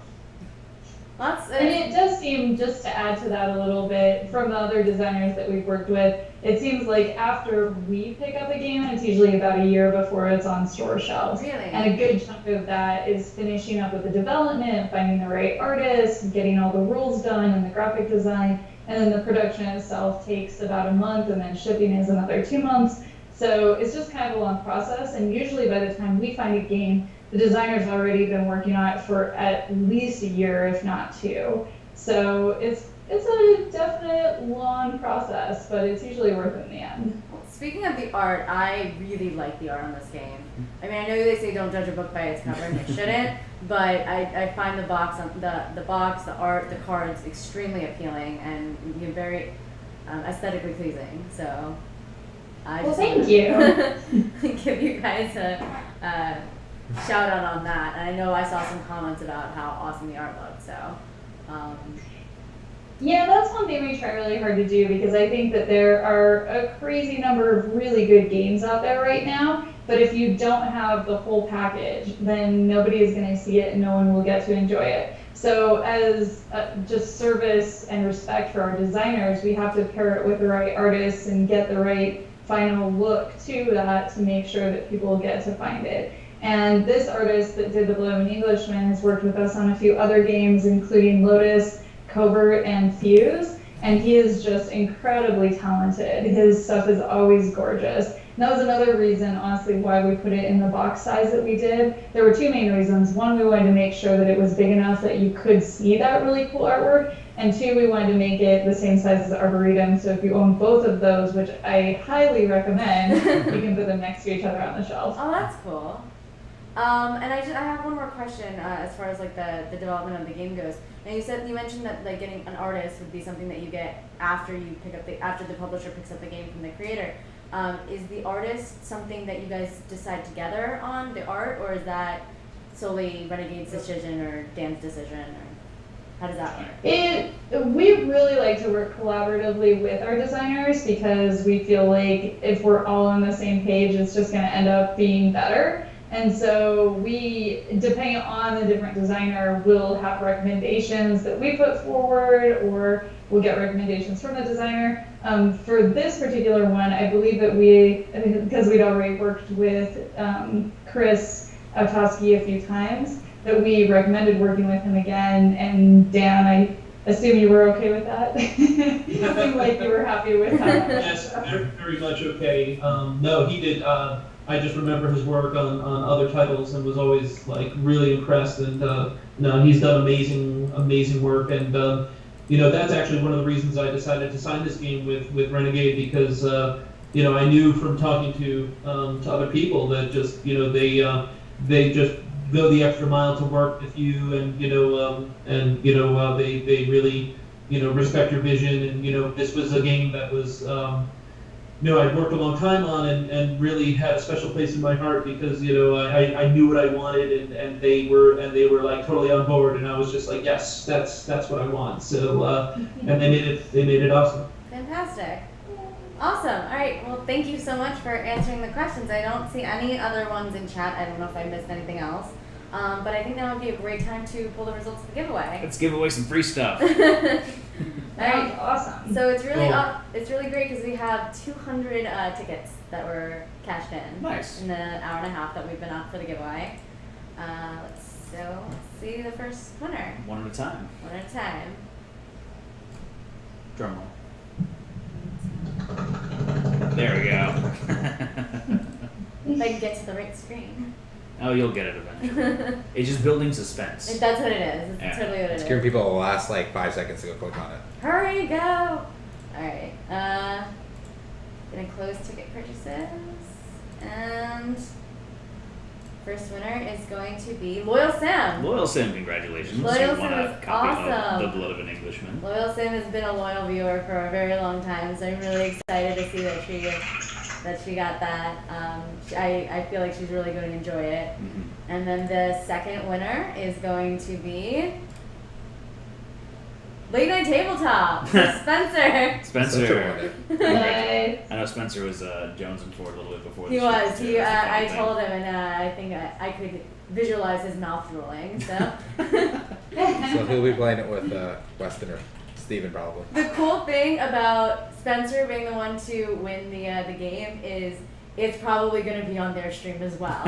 And it does seem, just to add to that a little bit, from the other designers that we've worked with, it seems like after we pick up a game, it's usually about a year before it's on store shelves. Really? And a good chunk of that is finishing up with the development, finding the right artists, getting all the rules done and the graphic design, and then the production itself takes about a month, and then shipping is another 2 months. So it's just kind of a long process, and usually by the time we find a game, the designer's already been working on it for at least a year, if not 2. So it's a definite long process, but it's usually worth it in the end. Speaking of the art, I really like the art on this game. I mean, I know they say don't judge a book by its cover, and you shouldn't, but I find the box, the art, the cards extremely appealing and very aesthetically pleasing. So I just thank you. give you guys a shout out on that. And I know I saw some comments about how awesome the art looked. So. Yeah, that's one thing we try really hard to do, because I think that there are a crazy number of really good games out there right now, but if you don't have the whole package, then nobody is going to see it and no one will get to enjoy it. So as just service and respect for our designers, we have to pair it with the right artists and get the right final look to that to make sure that people get to find it. And this artist that did the Blood of an Englishman has worked with us on a few other games, including Lotus, Covert, and Fuse, and he is just incredibly talented. His stuff is always gorgeous. And that was another reason, honestly, why we put it in the box size that we did. There were 2 main reasons. One, we wanted to make sure that it was big enough that you could see that really cool artwork, And 2, we wanted to make it the same size as the Arboretum. So if you own both of those, which I highly recommend, you can put them next to each other on the shelf. Oh, that's cool. And I have one more question as far as like the development of the game goes. Now you mentioned that like getting an artist would be something that you get after you pick up after the publisher picks up the game from the creator. Is the artist something that you guys decide together on the art, or is that solely Renegade's decision or Dan's decision, or how does that work? We really like to work collaboratively with our designers because we feel like if we're all on the same page, it's just going to end up being better. And so we, depending on the different designer, will have recommendations that we put forward, or we'll get recommendations from the designer. For this particular one, I believe that because we'd already worked with Chris Avtosky a few times, that we recommended working with him again. And Dan, I assume you were okay with that? You seemed like you were happy with that. Yes, very much okay. No, he did. I just remember his work on other titles and was always like really impressed. And no, he's done amazing work. And that's actually one of the reasons I decided to sign this game with Renegade, because I knew from talking to other people that just they just go the extra mile to work with you, and they really respect your vision. And this was a game that was. I'd worked a long time on and really had a special place in my heart because I knew what I wanted, and they were like totally on board, and I was just like, yes, that's what I want. So and they made it awesome. Fantastic. Awesome. All right. Well, thank you so much for answering the questions. I don't see any other ones in chat. I don't know if I missed anything else. But I think that would be a great time to pull the results of the giveaway. Let's give away some free stuff. All right, awesome. So it's really great because we have 200 tickets that were cashed in. Nice. In the hour and a half that we've been up for the giveaway. Let's see the first winner. One at a time. One at a time. Drum roll. There we go. If I can get to the right screen. Oh, you'll get it eventually. It's just building suspense. That's what it is. It's Yeah. totally what it It's is. giving people the last like 5 seconds to go click on it. Hurry, go! Alright, gonna close ticket purchases, and first winner is going to be Loyal Sim. Loyal Sim, congratulations. Loyal You Sim won a is copy awesome. of The Blood of an Englishman. Loyal Sim has been a loyal viewer for a very long time, so I'm really excited to see that she got that. I feel like she's really going to enjoy it. Mm-hmm. And then the second winner is going to be Late Night Tabletop, Spencer. Spencer. Nice. I know Spencer was jonesing for it a little bit before He the was. stream, too. That's the I funny told him, and I think I could visualize his mouth drooling. So. So he'll be playing it with Weston or Steven probably. The cool thing about Spencer being the one to win the game is it's probably going to be on their stream as well.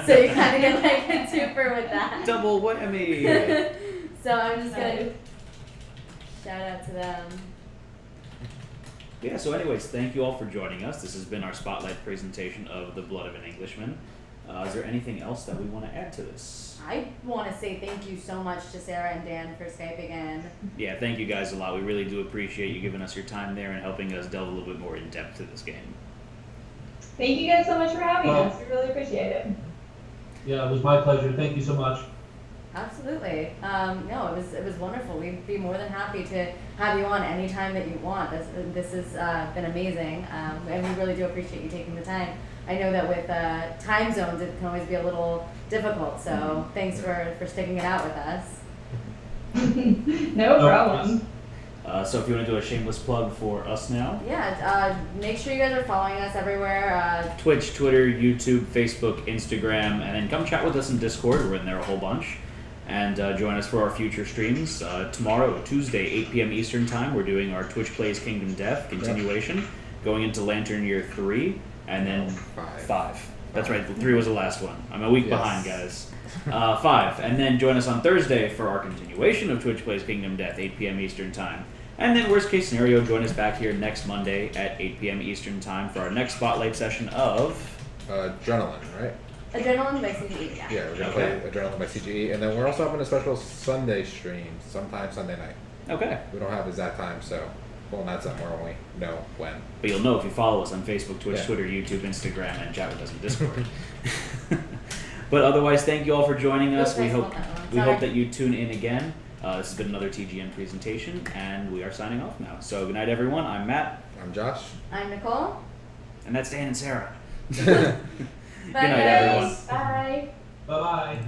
So you kind of get like a twofer with that. Double whammy. So I'm just going to shout out to them. Yeah, so anyways, thank you all for joining us. This has been our spotlight presentation of The Blood of an Englishman. Is there anything else that we want to add to this? I want to say thank you so much to Sarah and Dan for Skyping in. Yeah, thank you guys a lot. We really do appreciate you giving us your time there and helping us delve a little bit more in depth to this game. Thank you guys so much for having us. We really appreciate it. Yeah, it was my pleasure. Thank you so much. Absolutely. No, it was wonderful. We'd be more than happy to have you on anytime that you want. This has been amazing, and we really do appreciate you taking the time. I know that with time zones, it can always be a little difficult. So thanks for sticking it out with us. No problem. So if you want to do a shameless plug for us now. Yeah. Make sure you guys are following us everywhere. Twitch, Twitter, YouTube, Facebook, Instagram, and then come chat with us in Discord. We're in there a whole bunch. And join us for our future streams. Tomorrow, Tuesday, 8 p.m. Eastern Time, we're doing our Twitch Plays Kingdom Death continuation, going into Lantern Year 3, and then 5. That's right, 3 was the last one. I'm a week behind, guys. 5. And then join us on Thursday for our continuation of Twitch Plays Kingdom Death, 8 p.m. Eastern Time. And then worst case scenario, join us back here next Monday at 8 p.m. Eastern Time for our next spotlight session of... Adrenaline, right? Adrenaline by CGE, yeah. Yeah, we're going to play Adrenaline by CGE. And then we're also having a special Sunday stream sometime Sunday night. Okay. We don't have exact time, so we'll announce that more when we know when. But you'll know if you follow us on Facebook, Twitch, Yeah. Twitter, YouTube, Instagram, and chat with us in Discord. But otherwise, thank you all for joining us. Oops, I We hope spelled that wrong. we hope Sorry. that you tune in again. This has been another TGN presentation, and we are signing off now. So good night, everyone. I'm Matt, I'm Josh. I'm Nicole. and that's Dan and Sarah. Bye, Good night, everyone. Bye. Bye bye.